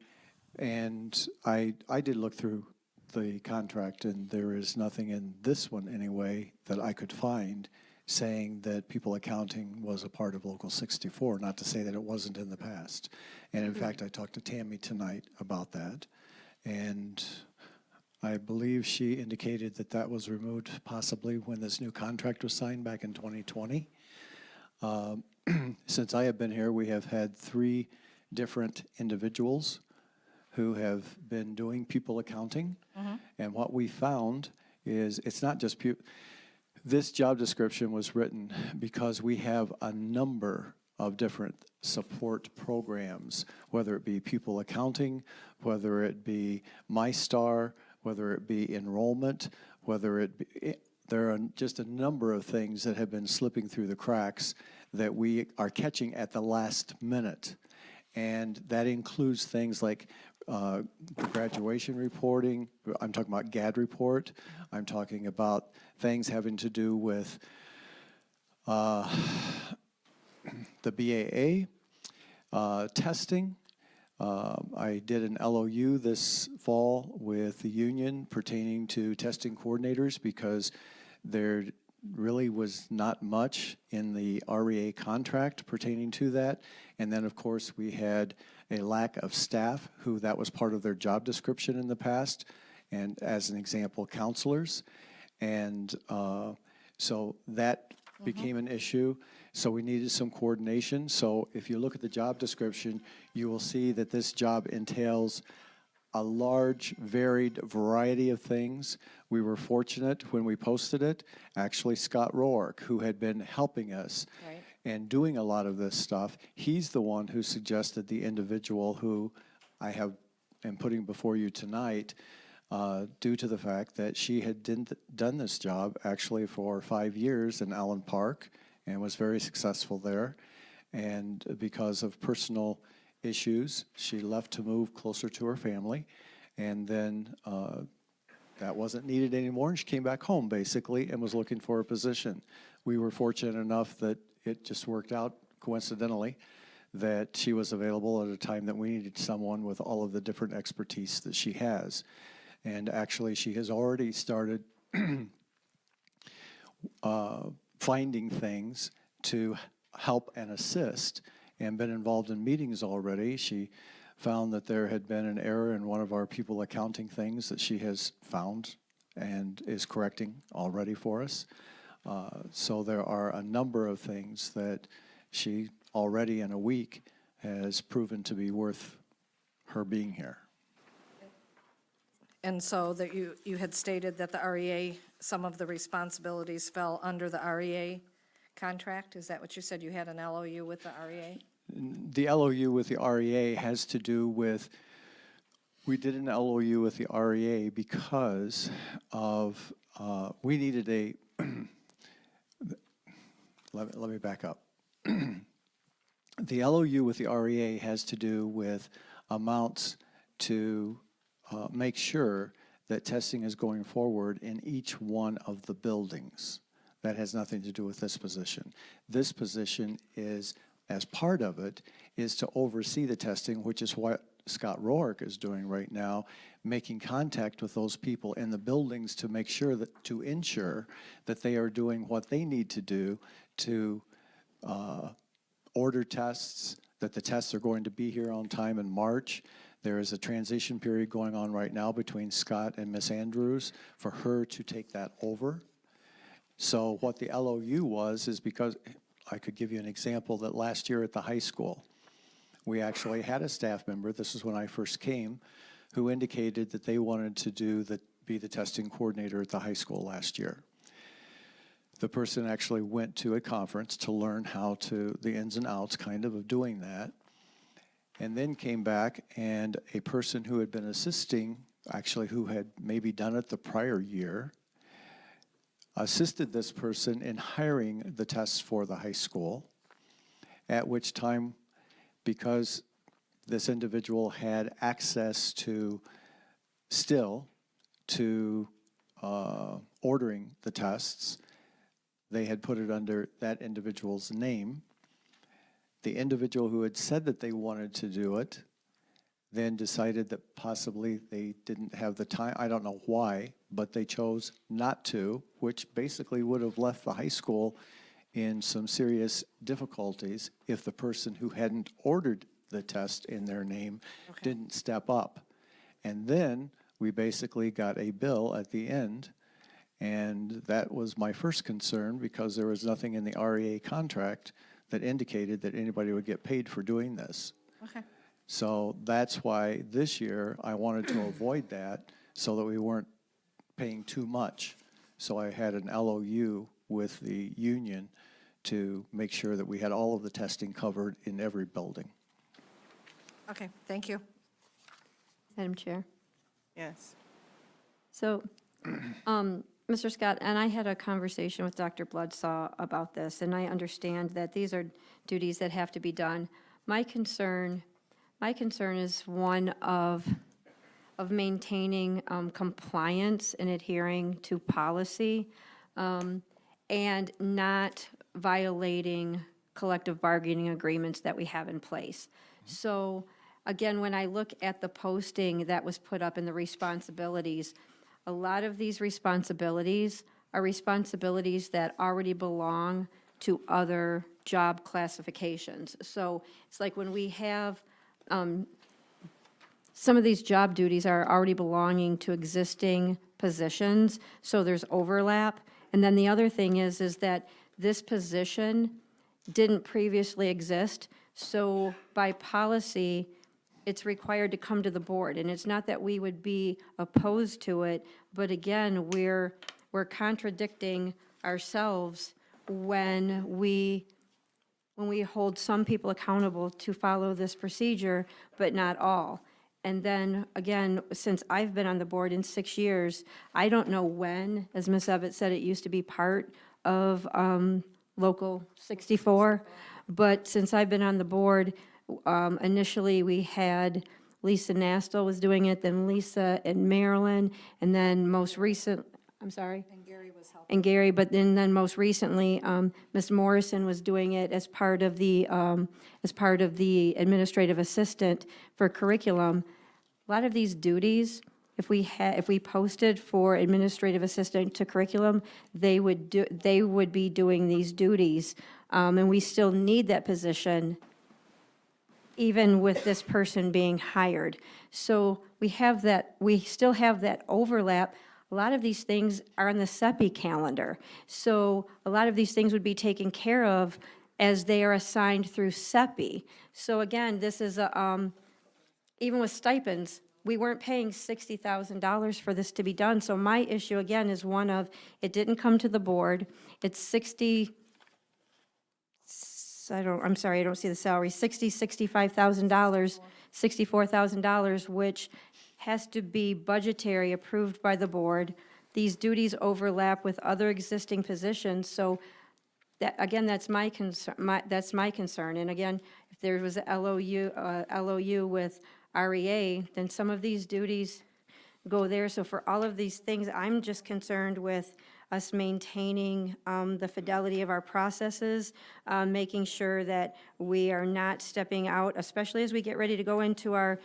and I did look through the contract, and there is nothing in this one anyway that I could find saying that people accounting was a part of Local 64, not to say that it wasn't in the past. And in fact, I talked to Tammy tonight about that, and I believe she indicated that that was removed possibly when this new contract was signed back in 2020. Since I have been here, we have had 3 different individuals who have been doing pupil accounting. And what we found is it's not just this job description was written because we have a number of different support programs, whether it be pupil accounting, whether it be MyStar, whether it be enrollment, whether it be, there are just a number of things that have been slipping through the cracks that we are catching at the last minute. And that includes things like the graduation reporting. I'm talking about GAD report. I'm talking about things having to do with the BAA, testing. I did an LOU this fall with the union pertaining to testing coordinators because there really was not much in the REA contract pertaining to that. And then, of course, we had a lack of staff who that was part of their job description in the past, and as an example, counselors. And so that became an issue. So we needed some coordination. So if you look at the job description, you will see that this job entails a large, varied variety of things. We were fortunate when we posted it. Actually, Scott Rourke, who had been helping us and doing a lot of this stuff, he's the one who suggested the individual who I am putting before you tonight, due to the fact that she had done this job actually for 5 years in Allen Park and was very successful there. And because of personal issues, she left to move closer to her family. And then that wasn't needed anymore, and she came back home basically and was looking for a position. We were fortunate enough that it just worked out coincidentally that she was available at a time that we needed someone with all of the different expertise that she has. And actually, she has already started finding things to help and assist and been involved in meetings already. She found that there had been an error in one of our people accounting things that she has found and is correcting already for us. So there are a number of things that she already in a week has proven to be worth her being here. And so that you had stated that the REA, some of the responsibilities fell under the REA contract? Is that what you said? You had an LOU with the REA? the LOU with the REA has to do with, we did an LOU with the REA because of, we needed a, let me back up. The LOU with the REA has to do with amounts to make sure that testing is going forward in each one of the buildings. That has nothing to do with this position. This position is, as part of it, is to oversee the testing, which is what Scott Rourke is doing right now, making contact with those people in the buildings to make sure that, to ensure that they are doing what they need to do to order tests, that the tests are going to be here on time in March. There is a transition period going on right now between Scott and Miss Andrews for her to take that over. So what the LOU was is because, I could give you an example that last year at the high school, we actually had a staff member, this is when I first came, who indicated that they wanted to be the testing coordinator at the high school last year. The person actually went to a conference to learn how to, the ins and outs kind of doing that, and then came back, and a person who had been assisting, actually who had maybe done it the prior year, assisted this person in hiring the tests for the high school, at which time, because this individual had access to ordering the tests, they had put it under that individual's name. The individual who had said that they wanted to do it then decided that possibly they didn't have the time. I don't know why, but they chose not to, which basically would have left the high school in some serious difficulties if the person who hadn't ordered the test in their name didn't step up. And then we basically got a bill at the end, and that was my first concern because there was nothing in the REA contract that indicated that anybody would get paid for doing this. Okay. So that's why this year I wanted to avoid that so that we weren't paying too much. So I had an LOU with the union to make sure that we had all of the testing covered in every building. Okay, thank you. Madam Chair. Yes. So, Mr. Scott, and I had a conversation with Dr. Bloodsaw about this, and I understand that these are duties that have to be done. My concern is one of maintaining compliance and adhering to policy, and not violating collective bargaining agreements that we have in place. So, again, when I look at the posting that was put up in the responsibilities, a lot of these responsibilities are responsibilities that already belong to other job classifications. So it's like when we have, some of these job duties are already belonging to existing positions, so there's overlap. And then the other thing is that this position didn't previously exist, so by policy, it's required to come to the board. And it's not that we would be opposed to it, but again, we're contradicting ourselves when we hold some people accountable to follow this procedure, but not all. And then, again, since I've been on the board in 6 years, I don't know when, as Ms. Evett said, it used to be part of Local 64, but since I've been on the board, initially we had Lisa Nastel was doing it, then Lisa in Maryland, and then most recent, I'm sorry? And Gary was helping. And Gary, but then most recently, Ms. Morrison was doing it as part of the administrative assistant for curriculum. A lot of these duties, if we posted for administrative assistant to curriculum, they would be doing these duties, and we still need that position even with this person being hired. So we still have that overlap. A lot of these things are on the SEPI calendar. So a lot of these things would be taken care of as they are assigned through SEPI. So again, this is even with stipends, we weren't paying $60,000 for this to be done. So my issue again is one of, it didn't come to the board. It's I'm sorry, I don't see the salary, $65,000, $64,000, which has to be budgetary approved by the board. These duties overlap with other existing positions, so that, again, that's my concern, that's my concern. And again, if there was a LOU with REA, then some of these duties go there. So for all of these things, I'm just concerned with us maintaining the fidelity of our processes, making sure that we are not stepping out, especially as we get ready to go into our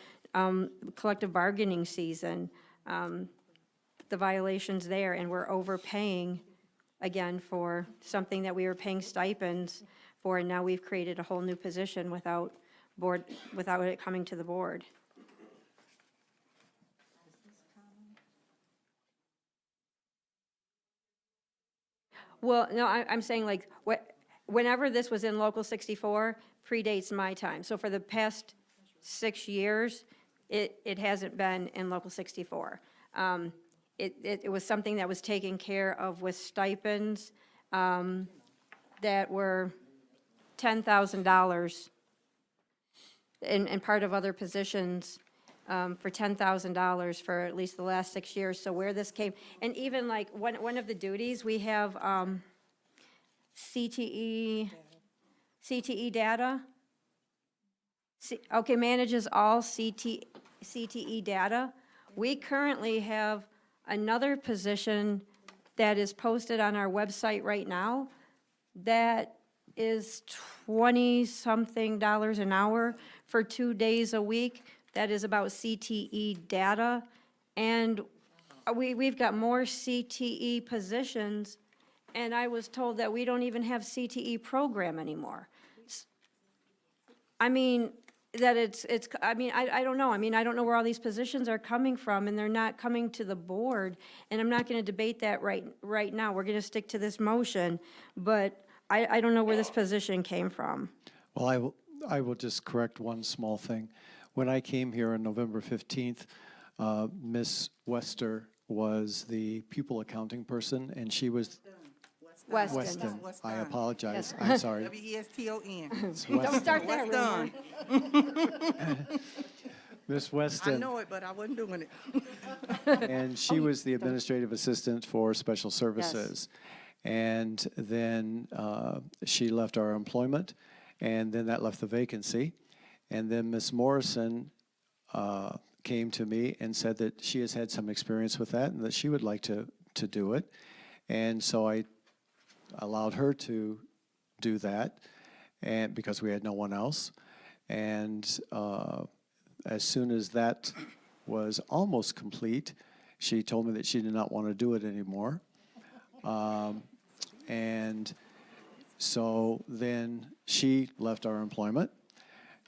collective bargaining season, the violations there, and we're overpaying, again, for something that we were paying stipends for, and now we've created a whole new position without it coming to the board. Well, no, I'm saying like, whenever this was in Local 64, predates my time. So for the past 6 years, it hasn't been in Local 64. It was something that was taken care of with stipends that were $10,000 and part of other positions for $10,000 for at least the last 6 years. So where this came, and even like one of the duties, we have CTE data. Okay, manages all CTE data. We currently have another position that is posted on our website right now that is $20-something an hour for 2 days a week. That is about CTE data. And we've got more CTE positions, and I was told that we don't even have CTE program anymore. I mean, that I don't know. I mean, I don't know where all these positions are coming from, and they're not coming to the board, and I'm not going to debate that right now. We're going to stick to this motion, but I don't know where this position came from. Well, I will just correct one small thing. When I came here on November 15th, Miss Wester was the pupil accounting person, and she was Weston. I apologize. I'm sorry. W-E-S-T-O-N. It's Don't Weston. start that rumor. Miss I Weston, know it, but I wasn't doing it. and she was the administrative assistant for special services. And then she left our employment, and then that left the vacancy. And then Miss Morrison came to me and said that she has had some experience with that and that she would like to do it. And so I allowed her to do that, and because we had no one else. And as soon as that was almost complete, she told me that she did not want to do it anymore. And so then she left our employment,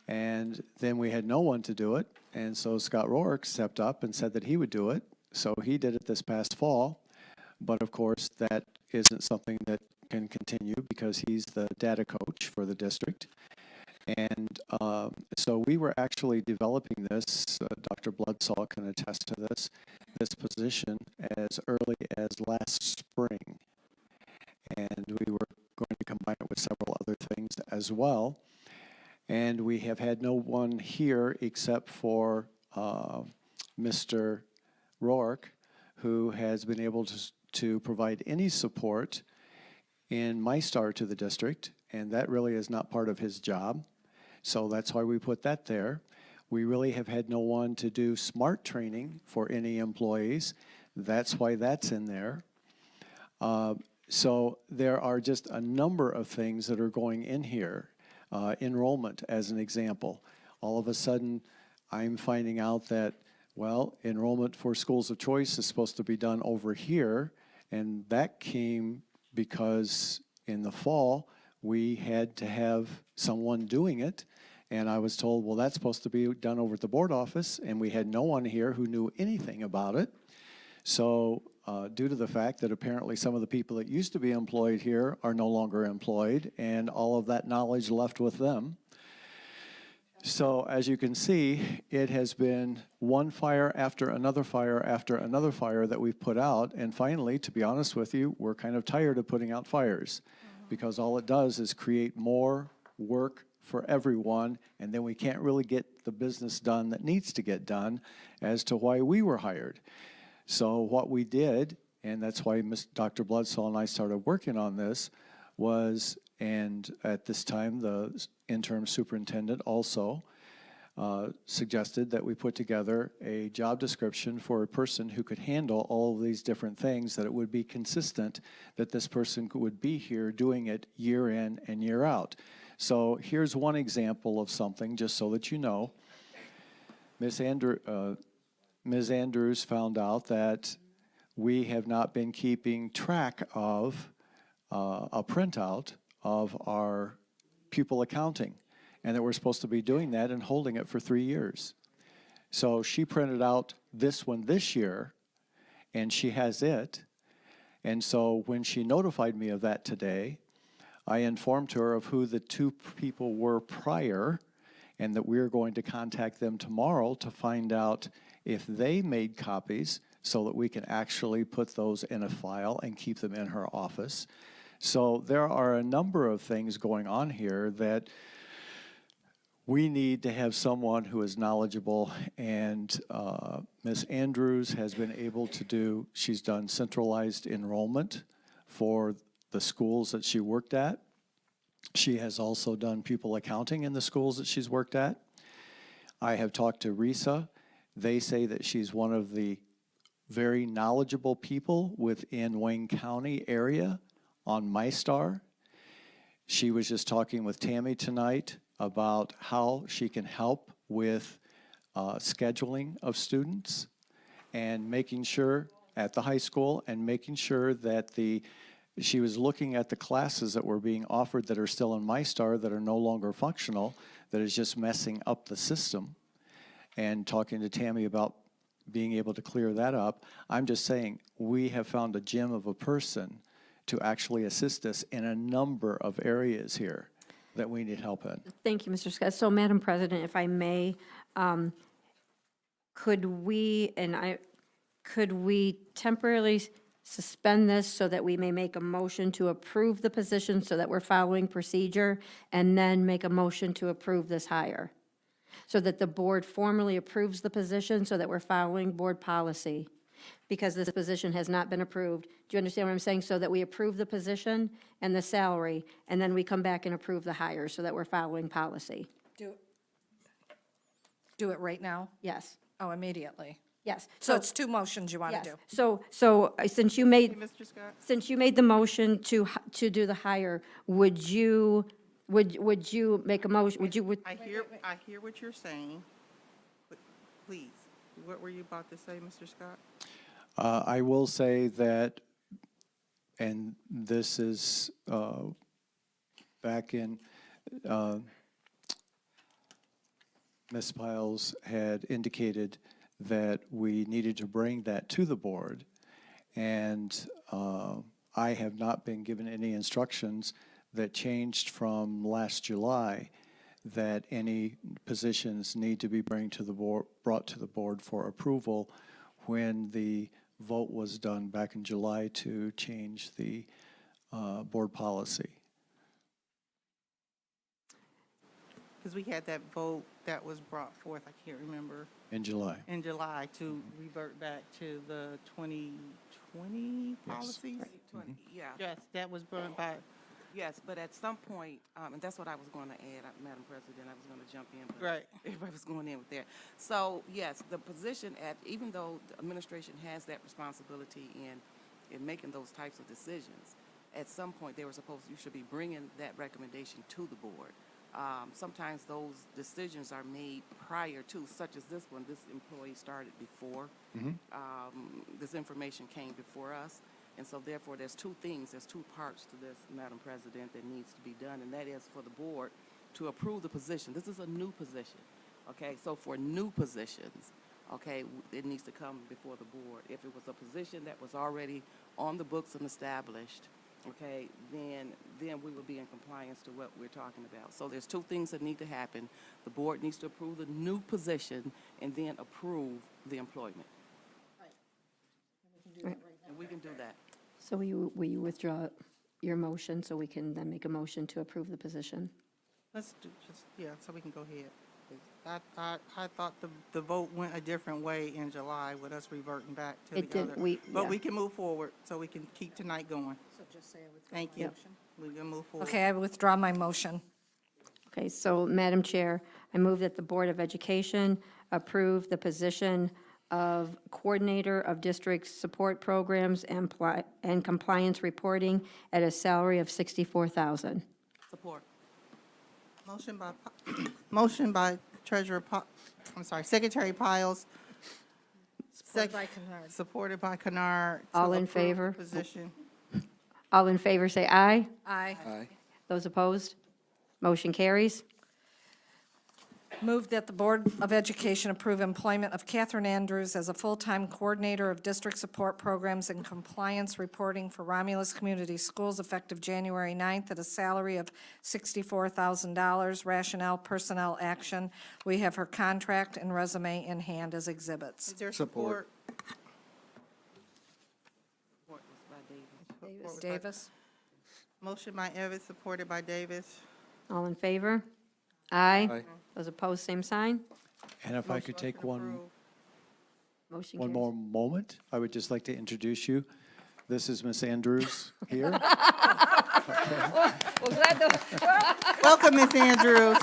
and then we had no one to do it. And so Scott Rourke stepped up and said that he would do it. So he did it this past fall. But of course, that isn't something that can continue because he's the data coach for the district. And so we were actually developing this, Dr. Bloodsaw can attest to this position as early as last spring. And we were going to combine it with several other things as well. And we have had no one here except for Mr. Rourke, who has been able to provide any support in MyStar to the district, and that really is not part of his job. So that's why we put that there. We really have had no one to do SMART training for any employees. That's why that's in there. So there are just a number of things that are going in here. Enrollment, as an example. All of a sudden, I'm finding out that, well, enrollment for schools of choice is supposed to be done over here, and that came because in the fall, we had to have someone doing it, and I was told, well, that's supposed to be done over at the board office, and we had no one here who knew anything about it. So due to the fact that apparently some of the people that used to be employed here are no longer employed, and all of that knowledge left with them. So as you can see, it has been one fire after another fire after another fire that we've put out, and finally, to be honest with you, we're kind of tired of putting out fires because all it does is create more work for everyone, and then we can't really get the business done that needs to get done as to why we were hired. So what we did, and that's why Dr. Bloodsaw and I started working on this, was, and at this time, the interim superintendent also suggested that we put together a job description for a person who could handle all of these different things, that it would be consistent, that this person would be here doing it year in and year out. So here's one example of something, just so that you know. Ms. Andrews found out that we have not been keeping track of a printout of our pupil accounting, and that we're supposed to be doing that and holding it for 3 years. So she printed out this one this year, and she has it. And so when she notified me of that today, I informed her of who the two people were prior, and that we are going to contact them tomorrow to find out if they made copies so that we can actually put those in a file and keep them in her office. So there are a number of things going on here that we need to have someone who is knowledgeable, and Ms. Andrews has been able to do, she's done centralized enrollment for the schools that she worked at. She has also done pupil accounting in the schools that she's worked at. I have talked to RISA. They say that she's one of the very knowledgeable people within Wayne County area on MyStar. She was just talking with Tammy tonight about how she can help with scheduling of students and making sure at the high school, and making sure that she was looking at the classes that were being offered that are still in MyStar that are no longer functional, that is just messing up the system, and talking to Tammy about being able to clear that up. I'm just saying, we have found a gem of a person to actually assist us in a number of areas here that we need help in. Thank you, Mr. Scott. So, Madam President, if I may, could we temporarily suspend this so that we may make a motion to approve the position so that we're following procedure, and then make a motion to approve this hire? So that the board formally approves the position so that we're following board policy, because this position has not been approved. Do you understand what I'm saying? So that we approve the position and the salary, and then we come back and approve the hire so that we're following policy. Do it right now? Yes, Oh, immediately. yes. So it's two motions you want to Yes. do? So since you made, Mr. Scott? since you made the motion to do the hire, would you make a motion, I hear what you're saying, but please, what were you about to say, Mr. Scott? I will say that, and this is back in, Ms. Piles had indicated that we needed to bring that to the board, and I have not been given any instructions that changed from last July that any positions need to be brought to the board for approval when the vote was done back in July to change the board policy. Because we had that vote that was brought forth, I can't remember, In July. in July to revert back to the 2020 policies? Yeah. Yes, that was brought by, Yes, but at some point, and that's what I was going to add, Madam President, I was going to jump in, but Right. everybody was going in with that. So, yes, the position even though the administration has that responsibility in making those types of decisions, at some point, you should be bringing that recommendation to the board. Sometimes those decisions are made prior to, such as this one, this employee started before. This information came before us. And so therefore, there's two parts to this, Madam President, that needs to be done, and that is for the board to approve the position. This is a new position, okay? So for new positions, okay, it needs to come before the board. If it was a position that was already on the books and established, okay, then we would be in compliance to what we're talking about. So there's two things that need to happen. The board needs to approve the new position and then approve the employment. And we can do that. So will you withdraw your motion so we can then make a motion to approve the position? Let's do, just, yeah, so we can go ahead. 'Cause I thought the vote went a different way in July with us reverting back to It the did, other. But yeah. we can move forward, so we can keep tonight going. So just say I withdraw Thank my you. motion. We can move forward. Okay, I withdraw my motion. Okay, so Madam Chair, I move that the Board of Education approve the position of Coordinator of District Support Programs and Compliance Reporting at a salary of $64,000. Support. Motion by Treasurer, Secretary Piles. Supported by Kennard. Supported by Kennard. to All in approve the favor? Position. All in favor, say aye. Aye. Those opposed? Motion carries. Move that the Board of Education approve employment of Catherine Andrews as a full-time Coordinator of District Support Programs and Compliance Reporting for Romulus Community Schools effective January 9th at a salary of $64,000. Rationale, personnel action. We have her contract and resume in hand as exhibits. Is there Support. support? Support was by Davis. Davis? Motion by Evans, supported by Davis. All in favor? Aye. Aye. Those opposed, same sign. And if I Motion could take approved. Motion one carries. more moment, I would just like to introduce you. This is Miss Andrews here. Well, glad to, Welcome, Ms. Andrews.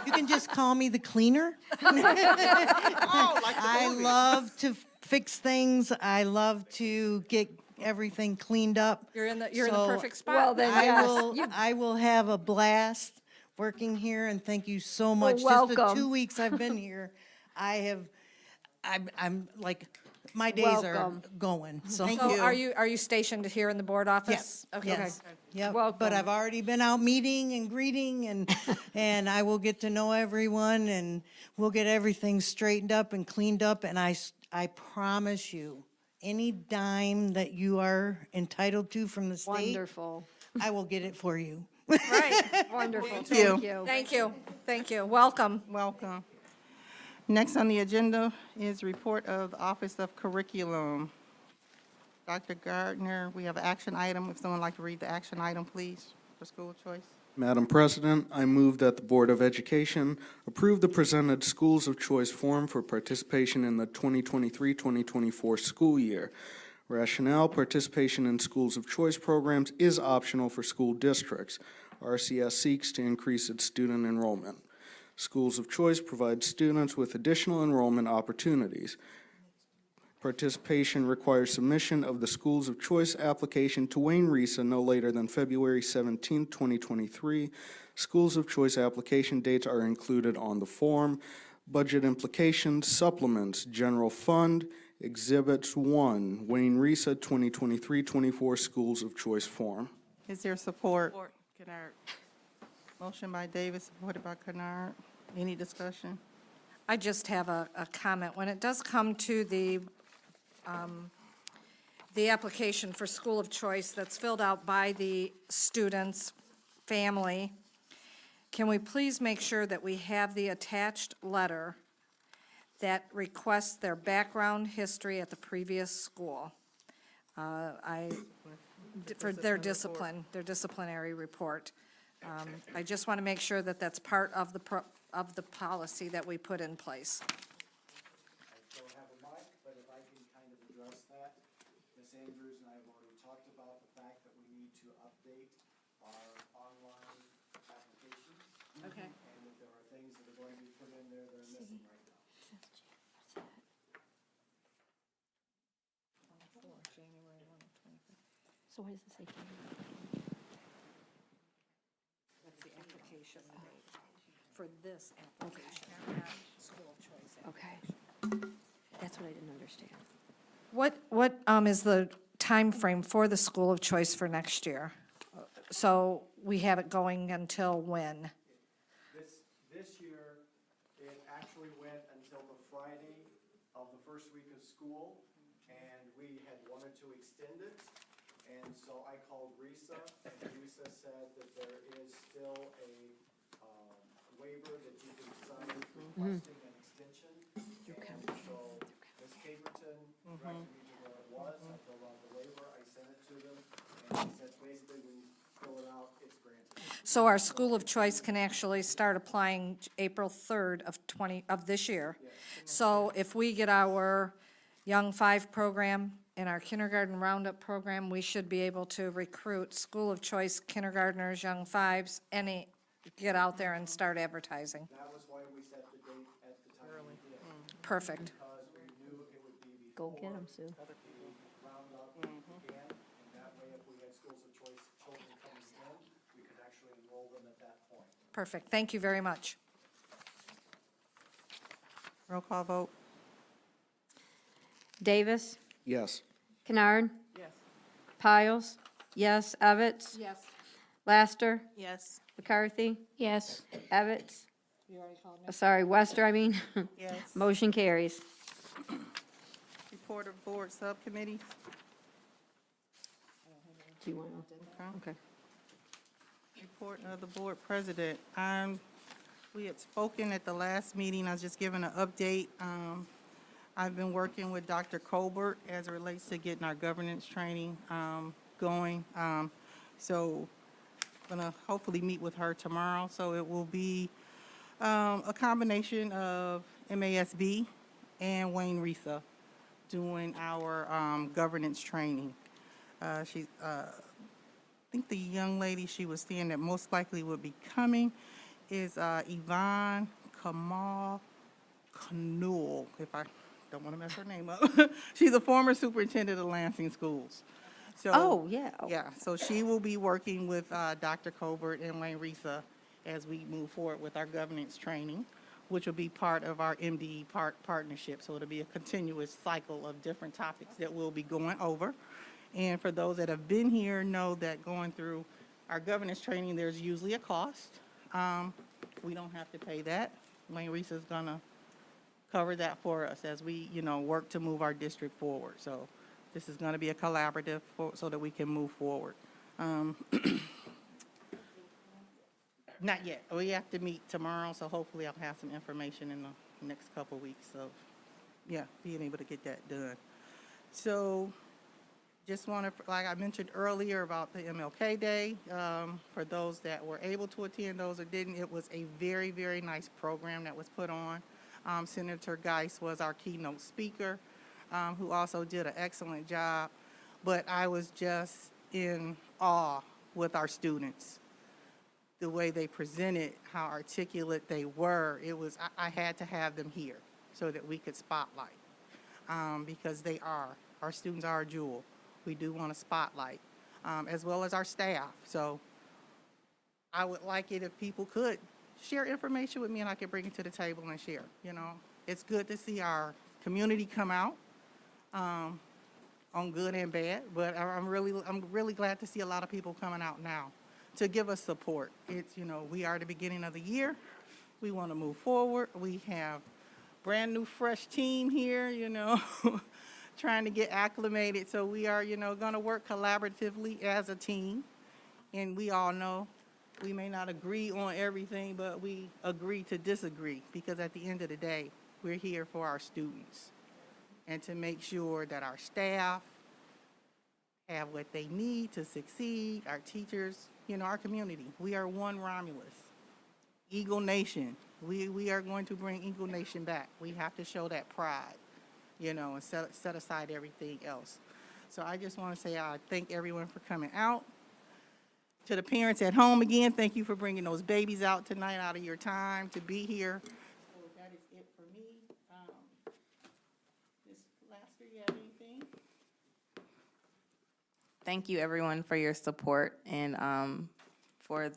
You can just call me the cleaner. Oh, like the I movie. love to fix things. I love to get everything cleaned up. You're in the So, perfect spot. well, then, I yes. will, I will have a blast working here, and thank you so much. welcome. Just the 2 weeks I've been here, I'm like, my days are Welcome. going, so. Thank So you. are you stationed here in the board office? Yes, Okay. yes, yep. Welcome. But I've already been out meeting and greeting, and I will get to know everyone, and we'll get everything straightened up and cleaned up, and I promise you, any dime that you are entitled to from the state, Wonderful. I will get it for you. Right. Wonderful. you. Thank you. Thank you. Thank you. Welcome. Welcome. Next on the agenda is report of the Office of Curriculum. Dr. Gardner, we have an action item. If someone would like to read the action item, please, for school choice. Madam President, I move that the Board of Education approve the presented Schools of Choice form for participation in the 2023-2024 school year. Rationale, participation in Schools of Choice programs is optional for school districts. RCS seeks to increase its student enrollment. Schools of Choice provide students with additional enrollment opportunities. Participation requires submission of the Schools of Choice application to Wayne Risa no later than February 17, 2023. Schools of Choice application dates are included on the form. Budget implications, supplements, general fund, Exhibits 1, Wayne Risa 2023-24 Schools of Choice form. Is there support? Support, Kennard. Motion by Davis, supported by Kennard. Any discussion? I just have a comment. When it does come to the application for school of choice that's filled out by the student's family, can we please make sure that we have the attached letter that requests their background history at the previous school? For their discipline, their disciplinary report. I just want to make sure that that's part of the policy that we put in place. I don't have a mic, but if I can kind of address that, Ms. Andrews and I have already talked about the fact that we need to update our online applications. Okay. And that there are things that are going to be put in there that are missing right now. So what does it say? That's the application date for this application, not school choice. Okay. That's what I didn't understand. What is the time frame for the school of choice for next year? So we have it going until when? This year, it actually went until the Friday of the first week of school, and we had wanted to extend it. And so I called Risa, and Risa said that there is still a waiver that you can sign requesting an extension. And so Ms. Caperton directed me to where it was. I filled out the waiver, I sent it to them, and he said basically we fill it out, it's granted. So our school of choice can actually start applying April 3rd of this year. So if we get our Young Five program and our kindergarten roundup program, we should be able to recruit school of choice kindergartners, Young Fives, get out there and start advertising. That was why we set the date at the time we did, Perfect. because we knew it would be Go before get 'em, Sue. the roundup began, and that way, if we had schools of choice children coming in, we could actually enroll them at that point. Perfect. Thank you very much. Roll call vote? Davis, Yes. Kennard, Yes. Piles, yes, Evans, Yes. Laster, Yes. McCarthy, Yes. Evans, You already called me? sorry, Wester, I mean. Yes. Motion carries. Report of board subcommittee? Do you want Okay. Okay. Report of the board president. We had spoken at the last meeting, I was just giving an update. I've been working with Dr. Colbert as it relates to getting our governance training going. So gonna hopefully meet with her tomorrow, so it will be a combination of MASB and Wayne Risa doing our governance training. I think the young lady she was seeing that most likely would be coming is Yvonne Kamal Knull, if I don't want to mess her name up. She's a former superintendent of Lansing Schools. So, Oh, yeah. yeah, so she will be working with Dr. Colbert and Wayne Risa as we move forward with our governance training, which will be part of our MDE partnership. So it'll be a continuous cycle of different topics that we'll be going over. And for those that have been here, know that going through our governance training, there's usually a cost. We don't have to pay that. Wayne Risa is gonna cover that for us as we, work to move our district forward. So this is gonna be a collaborative so that we can move forward. Not yet. We have to meet tomorrow, so hopefully I'll have some information in the next couple weeks of, being able to get that done. So just want to, like I mentioned earlier about the MLK Day, for those that were able to attend, those that didn't, it was a very, very nice program that was put on. Senator Geis was our keynote speaker, who also did an excellent job. But I was just in awe with our students, the way they presented, how articulate they were. It was, I had to have them here so that we could spotlight, because our students are a jewel. We do want to spotlight, as well as our staff. So I would like it if people could share information with me and I could bring it to the table and share. It's good to see our community come out, on good and bad, but I'm really glad to see a lot of people coming out now to give us support. It's, we are at the beginning of the year. We want to move forward. We have brand new, fresh team here, trying to get acclimated. So we are, going to work collaboratively as a team. And we all know we may not agree on everything, but we agree to disagree, because at the end of the day, we're here for our students and to make sure that our staff have what they need to succeed, our teachers, our community. We are one Romulus. Eagle Nation. We are going to bring Eagle Nation back. We have to show that pride, and set aside everything else. So I just want to say I thank everyone for coming out. To the parents at home again, thank you for bringing those babies out tonight out of your time to be here. So that is it for me. Ms. Laster, you have anything? Thank you, everyone, for your support and for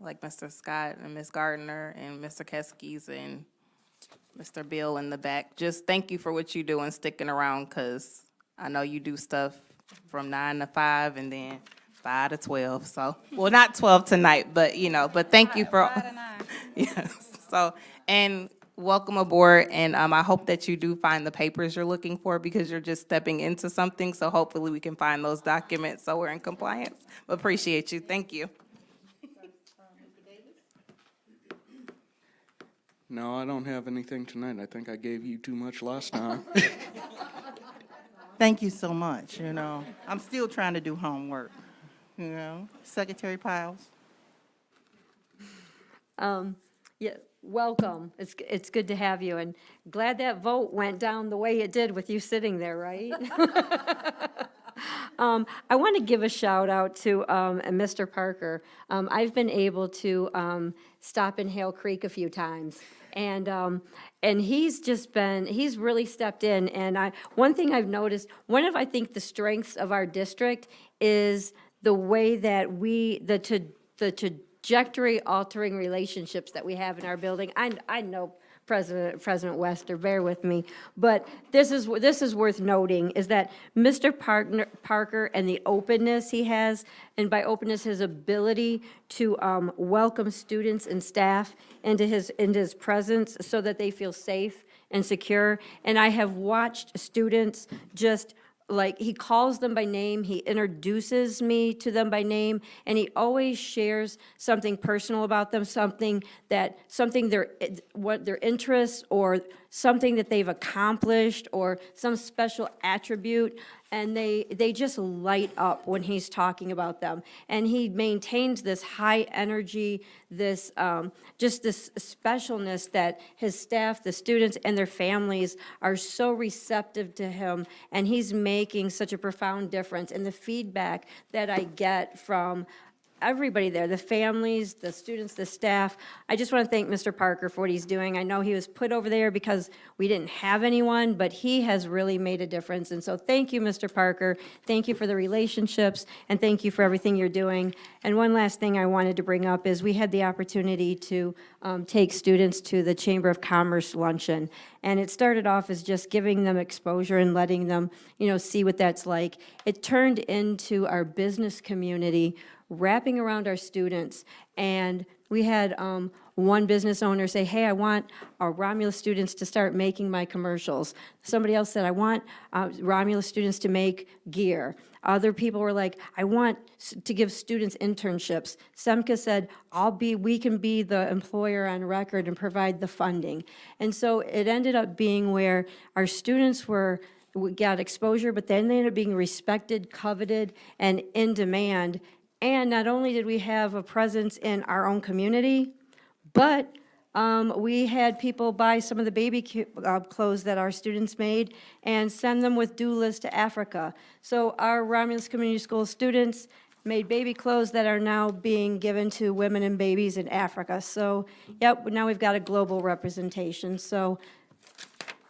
like Mr. Scott and Ms. Gardner and Mr. Keskes and Mr. Bill in the back. Just thank you for what you do and sticking around, because I know you do stuff from 9 to 5 and then 5 to 12. So, well, not 12 tonight, but but thank you for. 5 to 9. Yes. So, and welcome aboard. And I hope that you do find the papers you're looking for, because you're just stepping into something. So hopefully we can find those documents so we're in compliance. Appreciate you. Thank you. No, I don't have anything tonight. I think I gave you too much last time. Thank you so much. I'm still trying to do homework. you know. Secretary Piles. Yeah, welcome. It's good to have you, and glad that vote went down the way it did with you sitting there, right? I want to give a shout out to Mr. Parker. I've been able to stop in Hale Creek a few times, and he's he's really stepped in. And one thing I've noticed, I think the strengths of our district is the way that the trajectory altering relationships that we have in our building. I know President Wester, bear with me, but this is worth noting, is that Mr. Parker and the openness he has, and by openness, his ability to welcome students and staff into his presence so that they feel safe and secure. And I have watched students just, like, he calls them by name, he introduces me to them by name, and he always shares something personal about them, something what their interests, or something that they've accomplished, or some special attribute, and they just light up when he's talking about them. And he maintains this high energy, this just this specialness that his staff, the students, and their families are so receptive to him, and he's making such a profound difference. And the feedback that I get from everybody there, the families, the students, the staff. I just want to thank Mr. Parker for what he's doing. I know he was put over there because we didn't have anyone, but he has really made a difference. And so thank you, Mr. Parker. Thank you for the relationships, and thank you for everything you're doing. And one last thing I wanted to bring up is we had the opportunity to take students to the Chamber of Commerce luncheon. And it started off as just giving them exposure and letting them, see what that's like. It turned into our business community wrapping around our students. And we had one business owner say, hey, I want our Romulus students to start making my commercials. Somebody else said, I want Romulus students to make gear. Other people were like, I want to give students internships. Semka said, we can be the employer on record and provide the funding. And so it ended up being where our students we got exposure, but then they ended up being respected, coveted, and in demand. And not only did we have a presence in our own community, but we had people buy some of the baby clothes that our students made and send them with doulas to Africa. So our Romulus Community School students made baby clothes that are now being given to women and babies in Africa. So, yep, now we've got a global representation. So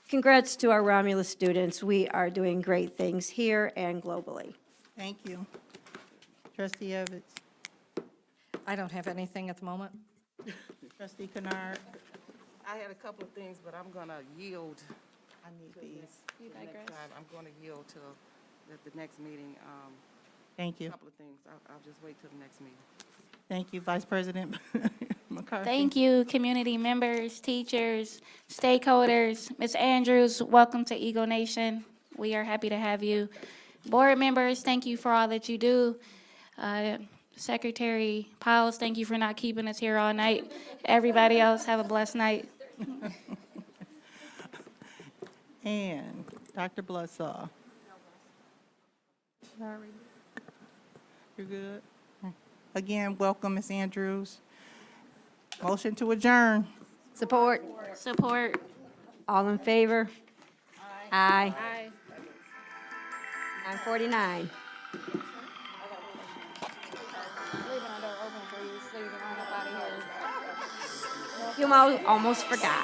congrats to our Romulus students. We are doing great things here and globally. Thank you. Trustee Evans. I don't have anything at the moment. Trustee Kennard. I had a couple of things, but I'm going to yield. I need these. Next time, I'm going to yield to the next meeting. Thank A you. couple of things. I'll just wait till the next meeting. Thank you, Vice President McCarthy. Thank you, community members, teachers, stakeholders. Ms. Andrews, welcome to Eagle Nation. We are happy to have you. Board members, thank you for all that you do. Secretary Piles, thank you for not keeping us here all night. Everybody else, have a blessed night. And Dr. Bloodsaw. Sorry. You're good? Again, welcome, Ms. Andrews. Motion to adjourn. Support. Support. All in favor? Aye. Aye. 9:49. Leaving our door open for you so you can run up out of here. You almost forgot.